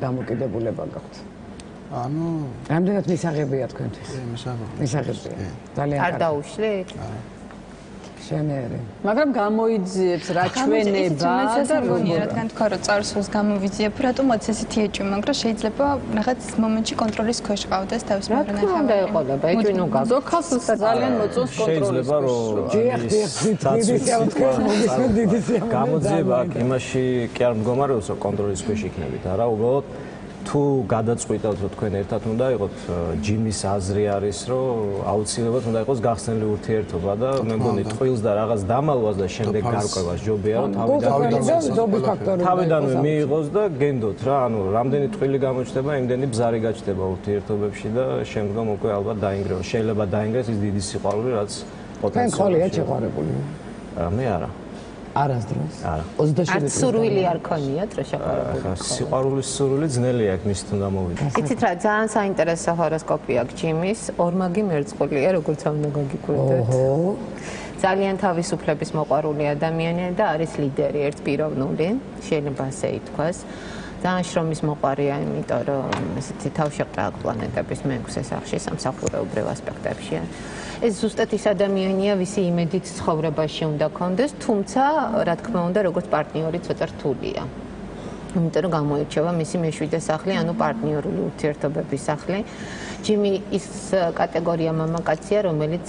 დამოკიდებულება გაქვთ? ანუ რამდენად მისაღებია თქვენთვის? მისაღებია. ძალიან არ დაუშლით? შენერი. მაგრამ გამოიძიებს რა ჩვენება და როგორ რადგან თქვა რომ წარსულს გამოვიძიებ, რატომაც ესეთი ეჭვი, მაგრამ შეიძლება რაღაც მომენტში კონტროლის ქვეშ ყავდეს თავის მეგობრებთან. რა თქმა უნდა ეყოლება, ეჭვი ნუ გაგ. ზოქას ძალიან მოწონს კონტროლის ქვეშ. გამოძიება აქ იმაში კი არ მდგომარეობს, რომ კონტროლის ქვეშ იქნებით, არა, უბრალოდ თუ გადაწყვიტავთ რომ თქვენ ერთად უნდა იყოთ, ჯიმის აზრი არის, რომ აუცილებლად უნდა იყოს გახსნილი ურთიერთობა და მე მგონი ტყილს და რაღაც დამალვას და შემდეგ გარკვევას ჯობია რომ თავიდანვე მიიღოს და გენდოთ რა, ანუ რამდენი ტყილი გამოჩნდება, იმდენი ბზარი გაჩნდება ურთიერთობებში და შემდგომ უკვე ალბათ დაინგრევა. შეიძლება დაინგრეს ის დიდი სიყვარული, რაც თქვენ ხოლია შეყვარებული? მე არა. არასდროს. არა. 27 სურვილი არ ქონიათ რა შეყვარებული? სიყვარულის სურვილი ძნელია აქ მის თუნდა მოვიდა. იცით რა, ძალიან საინტერესო ჰოროსკოპია აქვს ჯიმის, ორმაგი მერწყულია, როგორც უნდა გაგიკვირდეთ. ძალიან თავისუფლების მოყვარული ადამიანია და არის ლიდერი, ერთპიროვნული, შეიძლება ასე ითქვას. ძალიან შრომის მოყვარია, იმიტომ რომ ესეთი თავშეყრა პლანეტების მეექვსე სახლში სამსახურეობრივ ასპექტებში. ეს ზუსტად ის ადამიანია, ვისი იმედით ცხოვრებაში უნდა კონდეს, თუმცა, რა თქმა უნდა, როგორც პარტნიორი ცოტა რთულია. იმიტომ რომ გამოირჩევა მისი მეშვიდე სახლი, ანუ პარტნიორული ურთიერთობების სახლი. ჯიმი ის კატეგორია მამაკაცია, რომელიც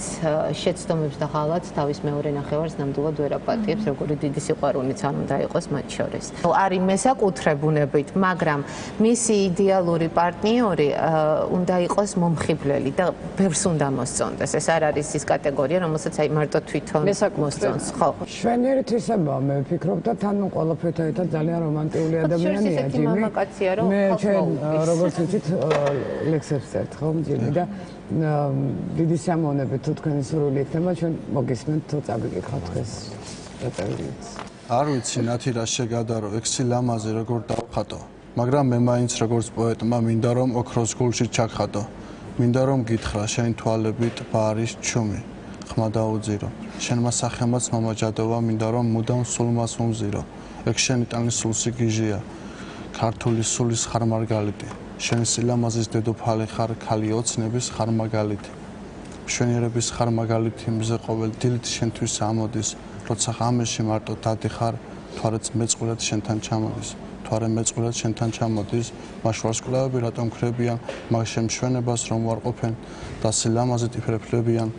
შეცდომებს და ღალატს თავის მეორე ნახევარს ნამდვილად ვერ აპატიებს, როგორი დიდი სიყვარულიც არ უნდა იყოს მათ შორის. არის მესაკუთრებუნებით, მაგრამ მისი იდეალური პარტნიორი უნდა იყოს მომხიბვლელი და ბევრს უნდა მოსწონდეს. ეს არ არის ის კატეგორია, რომელსაც აი მარტო თვითონ მოსწონს, ხო? შვენიერი თვისებაა, მე ვფიქრობ და თან ყველაფერთან ერთად ძალიან რომანტიკული ადამიანია ჯიმი. მე ჩვენ როგორც ვიცით ლექსებს წერთ ხო ჯიმი და დიდი სამონებით თუ თქვენი სურვილი იქნება ჩვენ მოგისმენთ თუ წაგიკითხავთ დღეს დაწევით. არ ვიცი ნათი რა შეგადარო ექსი ლამაზი როგორ დავხატო მაგრამ მე მაინც როგორც პოეტმა მინდა რომ ოქროს გულში ჩაგხატო მინდა რომ გითხრა შენ თვალებით ბარის ჩუმი ხმა დაუძირო შენმა სახელმაც მომაჯადოვა მინდა რომ მუდამ სულმას უმზირო ეგ შენი ტანის სულსი გიჟია ქართული სულის ხარ მარგალიტი შენ სილამაზის დედოფალი ხარ ქალი ოცნების ხარ მაგალითი მშვენიერების ხარ მაგალითი მზე ყოველ დილით შენთვის ამოდის როცა ღამეში მარტო დადიხარ თვარეც მეწყვილად შენთან ჩამოდის თვარე მეწყვილად შენთან ჩამოდის მაშვარს კვლავები რატომ ქრებიან მაგ შემშვენებას რომ ვარყოფენ და სილამაზით იფერფლებიან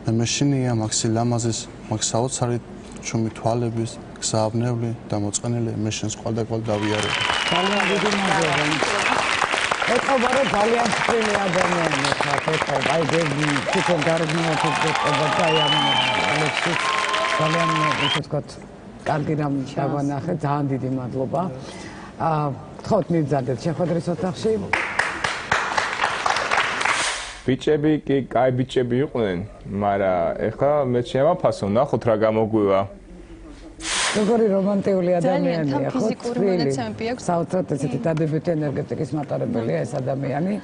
მე მეშინია მაგ სილამაზის მაგ საოცარი ჩუმი თვალების გზავნევლი და მოწყენილი მე შენს ყვალდაკვალ დავიარებ ძალიან დიდი მადლობა ეთქობა რომ ძალიან სწრაფი ადამიანი ხარ ეთქობა აი თვითონ გარეგნულად ეთქობა და აი ამ ლექსი ძალიან ისე ვთქვათ კარგი რამ დავანახე ძალიან დიდი მადლობა გთხოვთ მივძადეთ შეხვედრის ოთახში ბიჭები კი კაი ბიჭები იყვნენ მაგრამ ეხლა მე შემაფასო ნახოთ რა გამოგვივა როგორი რომანტიკული ადამიანია ხო? ფიზიკური მონაცემები აქვს. საოცრად ესეთი დადებითი ენერგეტიკის მატარებელია ეს ადამიანი.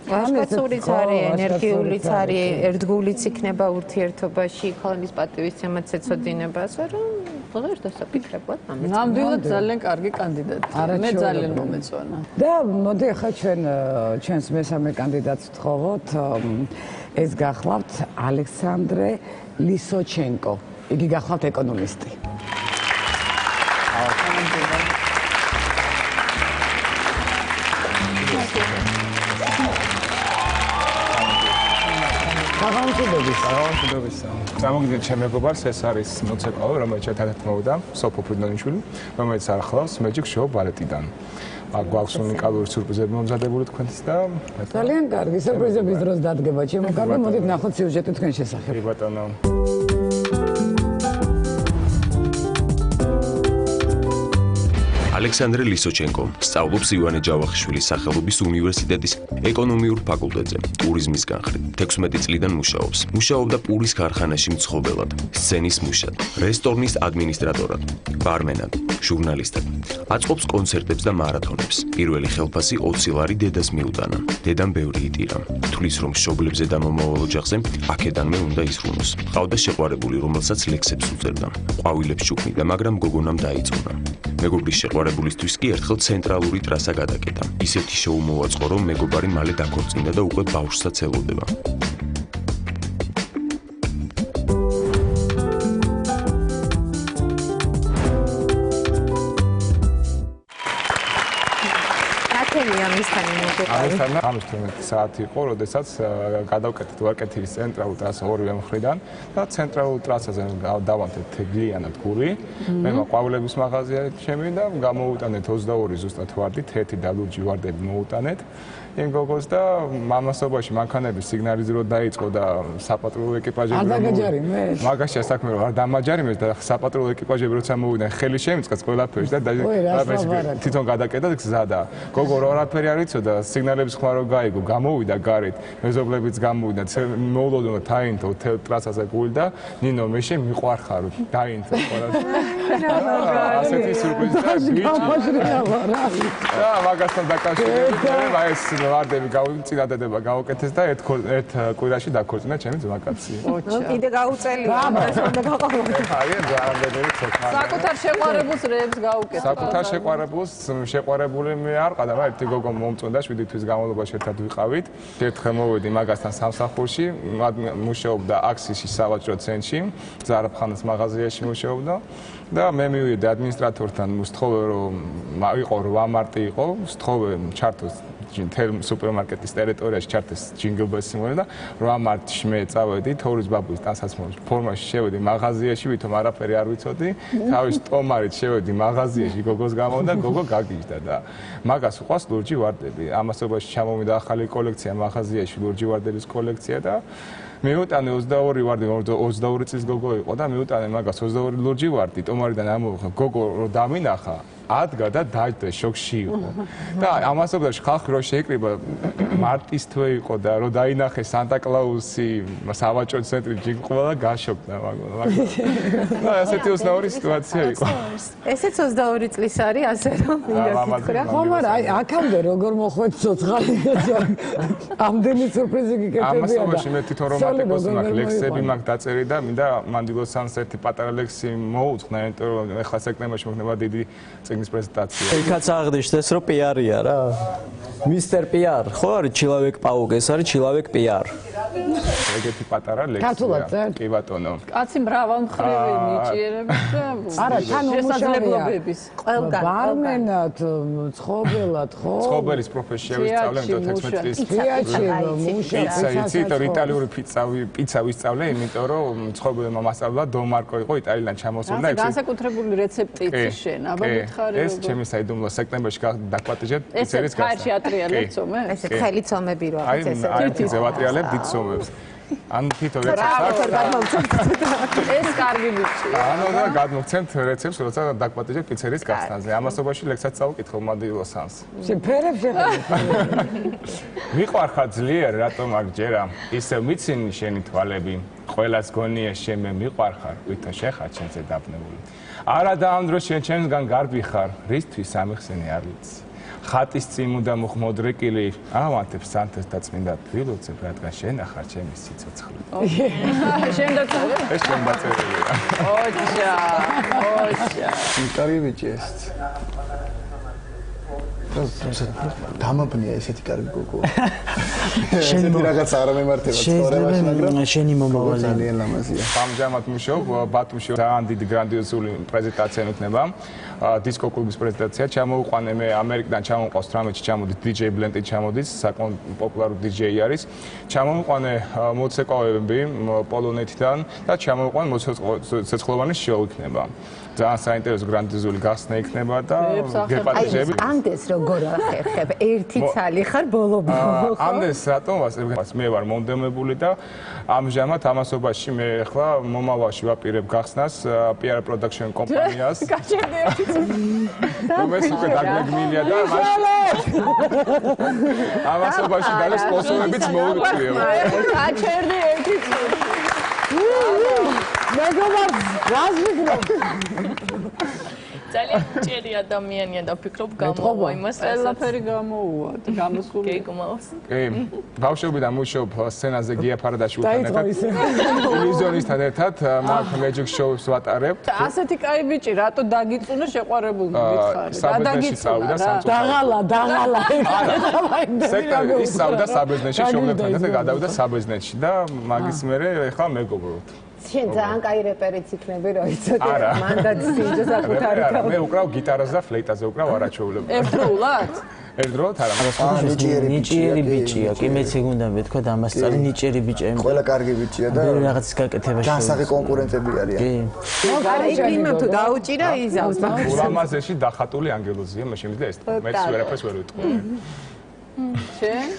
ვაჟკაცურიც არის, ენერგიულიც არის, ერთგულიც იქნება ურთიერთობაში, ხალხის პატივისცემაც ეცოდინებას, რომ ღერ დასაფიქრებლად ამეთ. ნამდვილად ძალიან კარგი კანდიდატი. მე ძალიან მომეწონა. და მოდი ახლა ჩვენს მესამე კანდიდატს ვთხოვოთ. ეს გახლავთ ალექსანდრე ლისოჩენკო. იგი გახლავთ ეკონომისტი. გამოგიდგენთ ჩემ მეგობარს ეს არის მოცეკვავე რომელიც ერთად მოვიდა სოფო ფრიდონიშვილი რომელიც ახლავს Magic Show ბალეტიდან გვაქვს უნიკალური სიურპრიზები მომზადებული თქვენთვის და ძალიან კარგი სიურპრიზების დროს დადგება ჩემო კარგი მოდით ნახოთ სიუჟეტი თქვენ შესახებ ბატონო ალექსანდრე ლისოჩენკო სწავლობს ივანე ჯავახიშვილის სახელობის უნივერსიტეტის ეკონომიურ ფაკულტეტზე, ტურიზმის განხრით. 16 წლიდან მუშაობს. მუშაობდა პურის ქარხანაში მცხოვრებლად, სცენის მუშად, რესტორნის ადმინისტრატორად, ბარმენად, ჟურნალისტად. აწყობს კონცერტებს და მარათონებს. პირველი ხელფასი 20 ლარი დედას მიუტანა. დედამ ბევრი იტირა. თulis რომ მშობლებზე და მომავალ ოჯახზე აქედანმე უნდა ისრუნოს. ყავდა შეყვარებული, რომელსაც ლექსებს უწერდა. ყვავილებს შუქნიდა, მაგრამ გოგონამ დაიწუნა. მეგობრის შეყვარებულისთვის კი ერთხელ ცენტრალური ტრასა გადაკეტა. ისეთი შოუ მოვაწყო, რომ მეგობარი მალე დაქორწინდა და უკვე ბავშვსაც ელოდება. ამის 12 საათი იყო, როდესაც გადავკეთეთ ვარკეთილის ცენტრალურ ტრასას ორივე მხრიდან და ცენტრალურ ტრასაზე დავანთეთ გლიანად გური. მე ყვავილების მაღაზია ჩემი და გამოუტანეთ 22 ზუსტად ვარდით, ერთი და ლურჯი ვარდები მოუტანეთ. იმ გოგოს და მამასობაში მანქანების სიგნალიზირება დაიწყო და საპატრულო ეკიპაჟები მაგაშია საქმე რომ არ დამაჯარიმეს და საპატრულო ეკიპაჟები როცა მოვიდნენ ხელი შემიწყეს ყველაფერში და თვითონ გადაკეტა გზა და გოგო რაფერი არ იცოდა სიგნალების ხმა რო გაიგო გამოვიდა გარეთ მეზობლებიც გამოვიდა მოულოდნელად დაინთო ტრასაზე გული და ნინო მეშე მიყვარხარ დაინთო ყველა ასეთი სიურპრიზი და მაგასთან დაკავშირებით აი ეს ვარდები გავიწინადდება გავაკეთეს და ერთ კვირაში დაქორწინა ჩემი ძმაკაცი. კიდე გაუწელია. აი ძალიან ცოტა. საკუთარ შეყვარებულს რეებს გაუკეთე. საკუთარ შეყვარებულს შეყვარებული მე არ ყავდა, მაგრამ ერთი გოგო მომწონდა 7 თვის განმავლობაში ერთად ვიყავით. ერთხელ მოვედი მაგასთან სამსახურში, მუშაობდა აქსისში სავაჭრო ცენტრში, ზარაფხანის მაღაზიაში მუშაობდა და მე მივიდე ადმინისტრატორთან, ვსთხოვე რომ იყო 8 მარტი იყო, ვსთხოვე ჩართოს სუპერმარკეტის ტერიტორიაში ჩართეს ჯინგლბესი მოდი და 8 მარტში მე წავედი თოვლის ბაბუის ტანსაცმლის ფორმაში შევედი მაღაზიაში, ვითომ არაფერი არ ვიცოდი, თავის ტომარით შევედი მაღაზიაში გოგოს გამო და გოგო გაგიჟდა და მაგას უყვას ლურჯი ვარდები. ამასობაში ჩამოვიდა ახალი კოლექცია მაღაზიაში, ლურჯი ვარდების კოლექცია და მიუტანე 22 ვარდი, 22 წლის გოგო იყო და მიუტანე მაგას 22 ლურჯი ვარდი, ტომარიდან ამოვიხა, გოგო რო დამინახა ადგა და დაჯდა შოქში იყო და ამასობაში ხალხი რო შეიკრიბა მარტის თვე იყო და რო დაინახე სანტა-კლაუსი სავაჭრო ცენტრი ჯინყვა გაშოკდა მაგრამ და ასეთი უცნაური სიტუაცია იყო ესეც 22 წლის არის ასე რომ მინდა თქვა ხო მაგრამ აი აქამდე როგორ მოხვეთ ცოცხალი ამდენი სურპრიზი გიკეთებია და ამასობაში მე თვითონ რომანტიკოსი მაქვს ლექსები მაქვს დაწერილი და მინდა მანდილოსანს ერთი პატარა ლექსი მოუწყნა იმიტომ რომ ახლა სექტემბერში მოხდება დიდი ის პრეზენტაცია. იქაც აღნიშნეს რომ პიარია რა. მისტერ პიარ, ხო არის ჩილავეკ პაუგ, ეს არის ჩილავეკ პიარ. ეგეთი პატარა ლექსია. კი ბატონო. კაცი მრავალმხრივი ნიჭიერების და არა, თან შესაძლებლობების. ყველგან. ბარმენად, ცხოვრობელად, ხო? ცხოვრების პროფესია ვისწავლე, იმიტომ 16 წლის. ფიაჩი, მუშა, იცი, იტალიური პიცა ვისწავლე, იმიტომ რომ ცხოვრებელმა მასწავლა დონ მარკო იყო იტალიიდან ჩამოსული და განსაკუთრებული რეცეპტი იცი შენ, აბა მითხარი ეს ჩემი საიდუმლო სექტემბერში დაგვატიჟეთ პიცერიის გასწავლა. ეს ატრიალებ ცომე? ესე ხელი ცომები რო არის ესე. აი, ეს ვატრიალებ დიდ ცომებს. ან თითო რეცეპტს ეს კარგი ბიჭია. ანუ და გადმოგცემთ რეცეპტს, როცა დაგვატიჟეთ პიცერიის გასწავლაზე. ამასობაში ლექსად წავუკითხო მანდილოსანს. შეფერებს ეხლა. მიყვარხარ ძლიერ, რატომ აქ ჯერა? ისევ მიცინი შენი თვალები. ყველას გონია შენ მე მიყვარხარ, ვითო შეხარ ჩემზე დაბნეული. არა და ამ დროს შენ ჩემსგან გარბი ხარ, რისთვის ამიხსენი არ ვიცი. ხატის წინ უნდა მოხმოდრეკილი, ავანთებ სანთეს და წმინდა თბილოცებ, რადგან შენ ახარ ჩემი სიცოცხლე. შენ დაწერე? ეს შენ დაწერილია. ოჩა, ოჩა. კარგი ბიჭი ეს. დამაბნია ესეთი კარგი გოგო. ესეთი რაღაც არ მემართება ცხოვრებაში, მაგრამ შენი მომავალი ძალიან ლამაზია. ამჟამად მუშაობ ბათუმში ძალიან დიდი გრანდიოზული პრეზენტაცია იქნება. დისკო კლუბის პრეზენტაცია ჩამოვყვანე მე ამერიკიდან ჩამოვყავს 18-ში ჩამოდის DJ Blend-ი ჩამოდის, საკმაოდ პოპულარული DJ არის. ჩამოვყვანე მოცეკვავები პოლონეთიდან და ჩამოვყვანე მოცეკვოვანი შოუ იქნება. ძალიან საინტერესო გრანდიოზული გახსნა იქნება და გეპატიჟები. ამდენს როგორ ახერხებ? ერთი ცალი ხარ ბოლო-ბოლო ხო? ამდენს რატომ ვასწრებ? მე ვარ მომდემებული და ამჟამად ამასობაში მე ახლა მომავალში ვაპირებ გახსნას PR production კომპანიას. გაჩერდი ერთი მე უკვე დაგმეგმილია და ამასობაში და სპონსორებიც მოუწვიო. გაჩერდი ერთი მეგობარ, რას ვიგნობ? ძალიან ჭირი ადამიანია და ვფიქრობ გამოვა იმას, ყველაფერი გამოუვა და გამოსული. კი, გმავს. კი, ბავშვობიდან მუშაობ სცენაზე გია ფარდაშვილთან ერთად. ტელევიზიონისთან ერთად მაგ Magic Show-ს ვატარებთ. ასეთი კაი ბიჭი, რატო დაგიწუნა შეყვარებული მითხარი? რა დაგიწუნა? დაღალა. ის სავდა საბერძნეთში, შოულებთან ერთად გადავიდა საბერძნეთში და მაგის მერე ეხლა მეგობრობთ. შენ ძალიან კაი რეპერიც იქნები, რომ იცოდე, მანდაც სინჯო საკუთარი და მე უკრავ გიტარაზე და ფლეიტაზე უკრავ არაჩვეულებრივ. ერთდროულად? ერთდროულად არა, ნიჭიერი ბიჭია, კი მეც ეგ უნდა მეთქვა და ამას წარი ნიჭიერი ბიჭია. ყველა კარგი ბიჭია და რაღაც გაკეთებაში. დასაღი კონკურენტები არიან. კი. არა, იქ იმან თუ დაუჭირა იზავს. ულამაზეში დახატული ანგელოზია, მე შემიძლია ეს თქვა. მეც ვერაფერს ვერ ვიტყვი. შენ?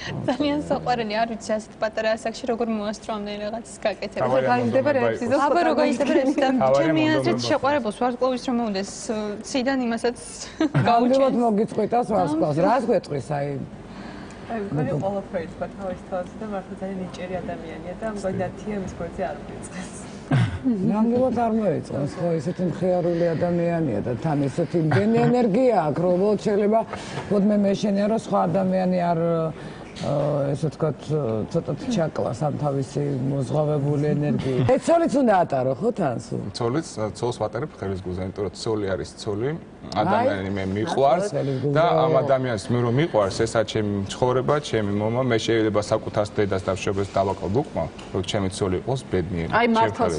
ძალიან საყვარელი არ ვიცი ასეთ პატარა ასაკში როგორ მოასწრო ამდენი რაღაცის გაკეთება. გაიმდება რეაქციის და აბა როგორ გაიმდება და ჩემი აზრით შეყვარებულს ვარსკვლავის რომ მოვიდეს ციდან იმასაც გაუჩვენოთ მოგიწყვიტავს ვარსკვლავს. რას გვეტყვის აი? აი, მგონი ყველაფერი თქვა თავის თავზე და მართლა ძალიან ნიჭიერი ადამიანია და მგონი ნათია მის გვერდზე არ მივიწყეს. ნამდვილად არ მოეწყოს, ხო, ესეთი მხიარული ადამიანია და თან ესეთი მდენი ენერგია აქვს, რომ უბრალოდ შეიძლება თუნდაც მე შენია რომ სხვა ადამიანი არ ესე ვთქვათ, ცოტათ ჩაკლას ამ თავისი მოზღვავებული ენერგიით. ცოლიც უნდა ატარო, ხო თან სულ? ცოლს ვატარებ ხელის გულზე, იმიტომ რომ ცოლი არის ცოლი. ადამიანი მე მიყვარს და ამ ადამიანს მე რომ მიყვარს, ესა ჩემი ცხოვრება, ჩემი მომა, მე შეიძლება საკუთარ დედას და მშობელს დავაკლებ უკმა, რომ ჩემი ცოლი იყოს ბედნიერი. აი მართლაც.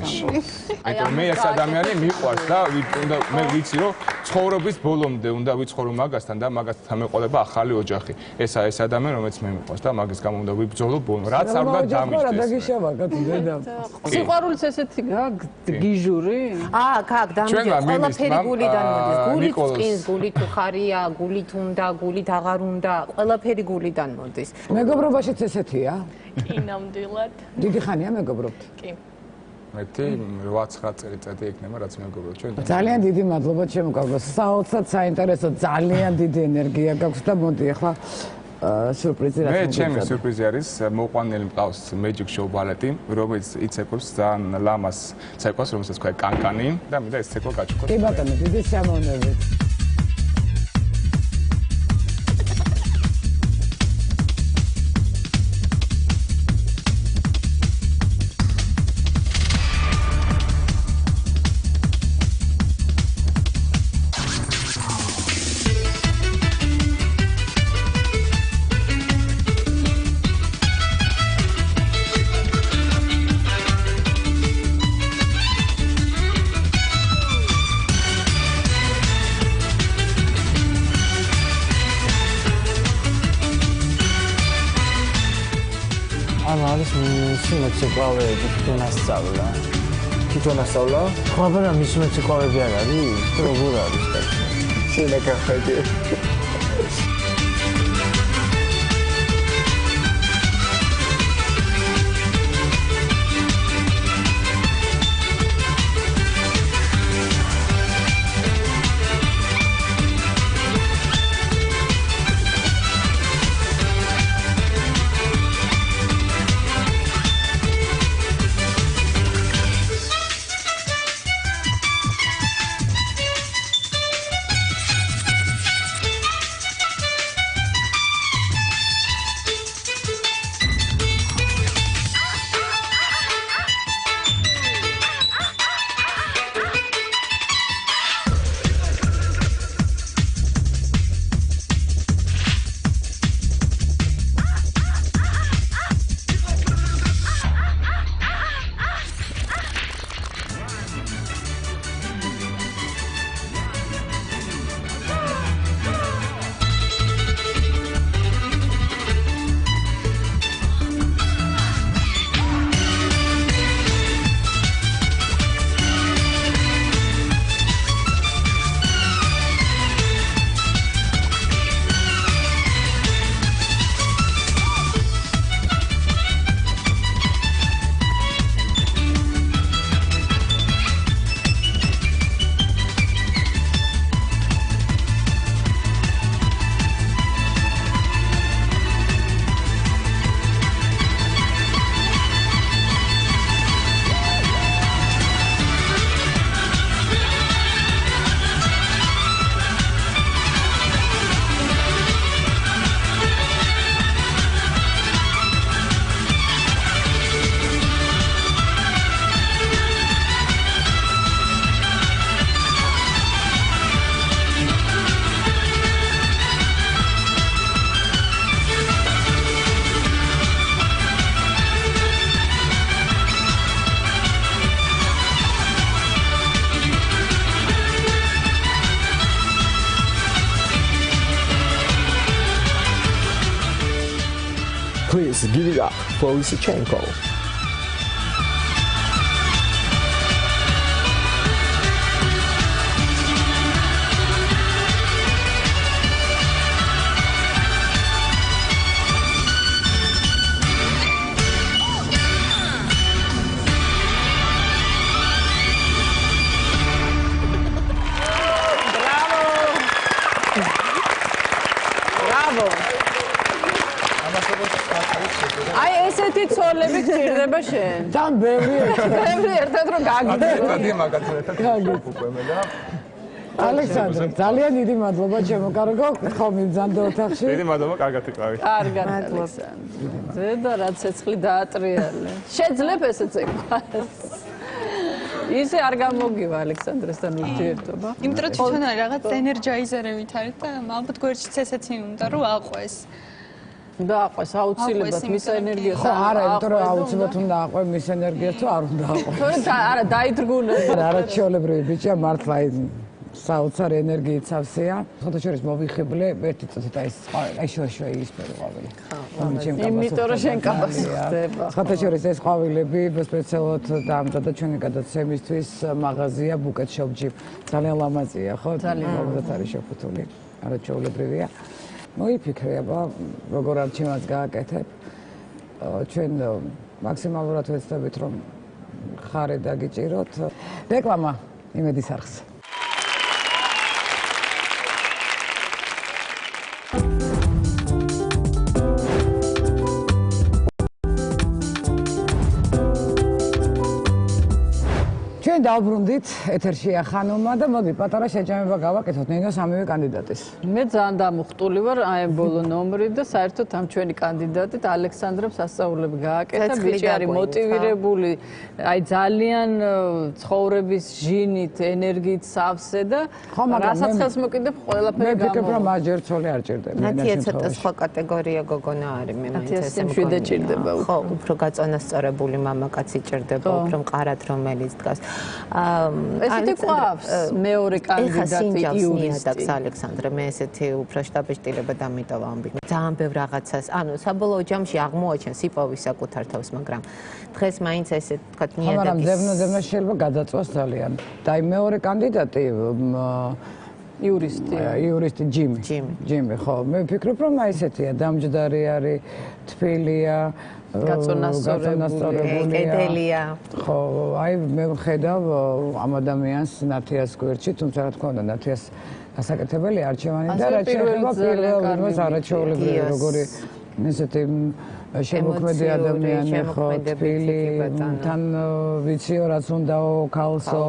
აი მე ეს ადამიანი მიყვარს და უნდა მე ვიცი რომ ცხოვრების ბოლომდე უნდა ვიცხოვრო მაგასთან და მაგასთან მეყოლება ახალი ოჯახი. ესა ეს ადამიანი რომელიც მე მიყვარს და მაგის გამო უნდა ვიბრძოლო ბოლომდე. რაც არ უნდა დამიჯდეს. სიყვარულიც ესეთი გიჟური? აქ დამიჯდეს. ყველაფერი გულიდან მოდის. გულით წკინს, გულით უხარია, გულით უნდა, გულით აღარ უნდა, ყველაფერი გულიდან მოდის. მეგობრობაშიც ესეთია? კი, ნამდვილად. დიდი ხანია მეგობრობთ? კი. მეთი 8-9 წელიწადი იქნება რაც მეგობრობთ ჩვენ. ძალიან დიდი მადლობა ჩემო გოგო. საოცრად საინტერესო, ძალიან დიდი ენერგია გაქვს და მოდი ახლა სიურპრიზი რაც მე ჩემი სიურპრიზი არის მოყვანილი მყავს Magic Show ბალეტი, რომელიც იცეკვებს ძალიან ლამას ცეკვას, რომელსაც ქვია კანკანი და მინდა ეს ცეკვა გაჩუქოთ. კი ბატონო, დიდი შემოვნებით. მოცეკვავეები თვითონ ასწავლა. თვითონ ასწავლა? ხաբარა მის მოცეკვავეები არ არის? როგორ არის და? შენაკა ხედი. Please give it up for Lysichenko. აი ესეთი ცოლები გჭირდება შენ. თან ბევრი ერთად რომ გაგიძრო. ადი მაგათრეთა უკვე და ალექსანდრე, ძალიან დიდი მადლობა ჩემო კარგო, ხომ მიბრძანდე ოთახში. დიდი მადლობა, კარგად იყავით. კარგად, ალექსანდრე. ზედა რა ცეცხლი დაატრიალე. შეძლებ ესე ცეკვას. ისე არ გამოგივა ალექსანდრესთან ურთიერთობა. იმიტომ რომ თვითონ რაღაც ენერგიზერებით არის და ალბათ გვერდშიც ესეთი უნდა რომ აყვეს. დააყვეს აუცილებლად მის ენერგიას. ხო, არა, იმიტომ რომ აუცილებლად უნდა აყვე მის ენერგიას თუ არ უნდა აყვე. არა, დაიძრგუნება. არაჩვეულებრივი ბიჭია, მართლა საოცარი ენერგიით სავსეა. ხოთაშორის მოვიხიბლე, ერთი წუთით აი შუა ისფერი ყვავილი. იმიტომ რომ შენ კაბას ხდება. ხოთაშორის ეს ყვავილები სპეციალურად დაამზადა ჩვენი გადაცემისთვის მაღაზია ბუკეტ შოპ-ჯი. ძალიან ლამაზია, ხო? ძალიან მოგდათ არის შეფუთული. არაჩვეულებრივია. მოიფიქრე, აბა, როგორ არჩევანს გააკეთებ. ჩვენ მაქსიმალურად ვეცდებით, რომ ხარე დაგიჭიროთ. რეკლამა იმედის არხს. ჩვენ დავბრუნდით ეთერშია ხანუმა და მოდი პატარა შეჯამება გავაკეთოთ ნინო სამივე კანდიდატის. მე ძალიან დამუხტული ვარ აი ბოლო ნომრით და საერთოდ ამ ჩვენი კანდიდატით ალექსანდრემ სასწაულები გააკეთა. ბიჭი არის მოტივირებული, აი ძალიან ცხოვრების ჟინით, ენერგიით სავსე და რასაც ხელს მოკიდებ ყველაფერი მე ვფიქრობ რომ მაჯერ ცოლი არ ჭირდება. ნათია ცოტა სხვა კატეგორია გოგონა არის მე მაინც ესე მშვიდე ჭირდება. ხო, უფრო გაწონასწორებული მამაკაცი ჭირდება, უფრო მყარად რომელიც დგას. ესეთი ყავს მეორე კანდიდატი იურისტი ალექსანდრე მე ესეთი უფრო შტაბეშტილება დამიტოვა ამბიკი ძალიან ბევრ რაღაცას ანუ საბოლოო ჯამში აღმოაჩენს იპოვის საკუთარ თავს მაგრამ დღეს მაინც ესე თქვა ნიადაგის მაგრამ ძებნა შეიძლება გადაწვას ძალიან და აი მეორე კანდიდატი იურისტი ჯიმი ხო მე ვფიქრობ რომ აი ესეთია დამჯდარი არის თბილია გაწონასწორებული კედელია ხო აი მე ვხედავ ამ ადამიანს ნათიას გვერდში თუმცა რა თქმა უნდა ნათიას გასაკეთებელი არჩევანი და რაც შეეხება პირველ არაჩვეულებრივი როგორი ესეთი შემოქმედი ადამიანი ხო თბილი თან ვიციო რაც უნდაო ქალსო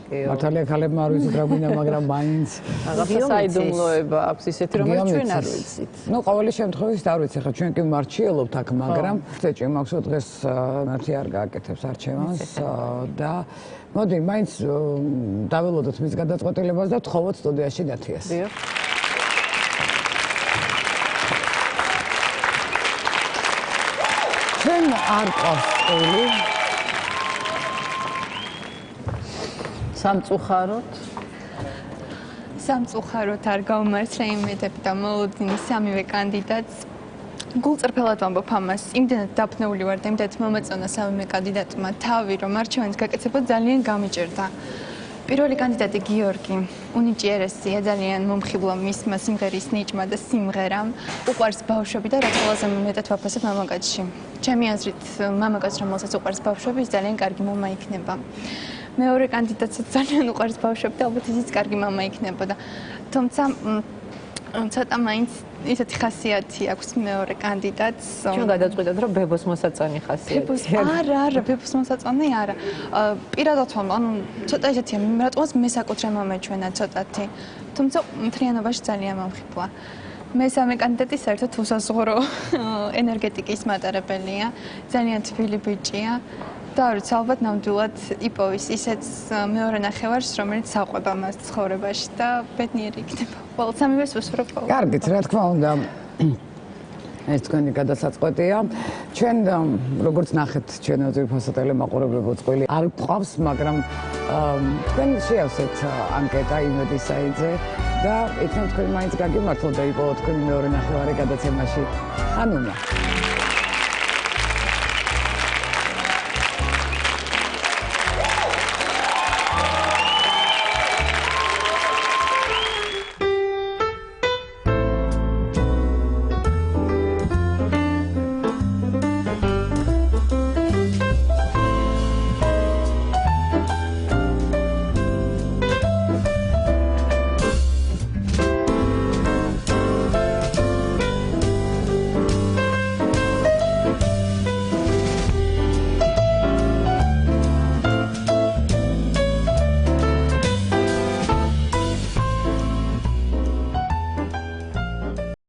მართალია ქალებმა არ ვიცით რა გვინდა მაგრამ მაინც რაღაცა საიდუმლოება აქვს ისეთი რომელიც ჩვენ არ ვიცით ნუ ყოველი შემთხვევაში არ ვიცი ხა ჩვენ კი მარჩიელობთ აქ მაგრამ წეჭი მაქვს რომ დღეს ნათი არ გააკეთებს არჩევანს და მოდი მაინც დაველოდოთ მის გადაწყვეტილებას და ვთხოვოთ სტუდიაში ნათიას ჩვენ არ ყავს ყოლი სამწუხაროდ არ გავმართლა იმედები და მოლოდინი სამივე კანდიდატს გულწრფელად ვამბობ ამას იმდენად დაფნეული ვარ და იმდენად მომეწონა სამივე კანდიდატმა თავი რომ არჩევანის გაკეთება ძალიან გამიჭირდა პირველი კანდიდატი გიორგი უნიჭიერესია ძალიან მომხიბლა მისმა სიმღერის ნიჭმა და სიმღერამ უყვარს ბავშვები და რაც ყველაზე მეტად ვაფასებ მამაკაცში ჩემი აზრით მამაკაცს რომელსაც უყვარს ბავშვები ის ძალიან კარგი მამა იქნება მეორე კანდიდატსაც ძალიან უყვარს ბავშვები და ალბათ ისიც კარგი მამა იქნებოდა თუმცა ცოტა მაინც ისეთი ხასიათი აქვს მეორე კანდიდატს. ჩვენ გადაწყვეტეთ რომ ბებოს მოსაწონი ხასიათი. არა, ბებოს მოსაწონი არა. პირადად ვამბობ, ანუ ცოტა ისეთია, რატომაც მე საკუთრე მამა ჩვენა ცოტათი. თუმცა მთლიანობაში ძალიან მომხიბლა. მესამე კანდიდატი საერთოდ უსაზღვრო ენერგეტიკის მატარებელია, ძალიან თბილი ბიჭია. და როცა ალბათ ნამდვილად იპოვის ისეთ მეორე ნახევარს, რომელიც საყვება მას ცხოვრებაში და ბედნიერი იქნება. ყოველ სამივეს უსურვებ. კარგით, რა თქმა უნდა. ეს თქვენი გადასაწყვეტია. ჩვენ როგორც ნახეთ, ჩვენ ძირფასო ტელემაყურებლებო წყვილი არ გვყავს, მაგრამ თქვენ შეავსეთ ანკეტა იმედის საიძე და იქნებ თქვენ მაინც გაგიმართლოთ და იპოვოთ თქვენი მეორე ნახევარი გადაცემაში. ხანუმა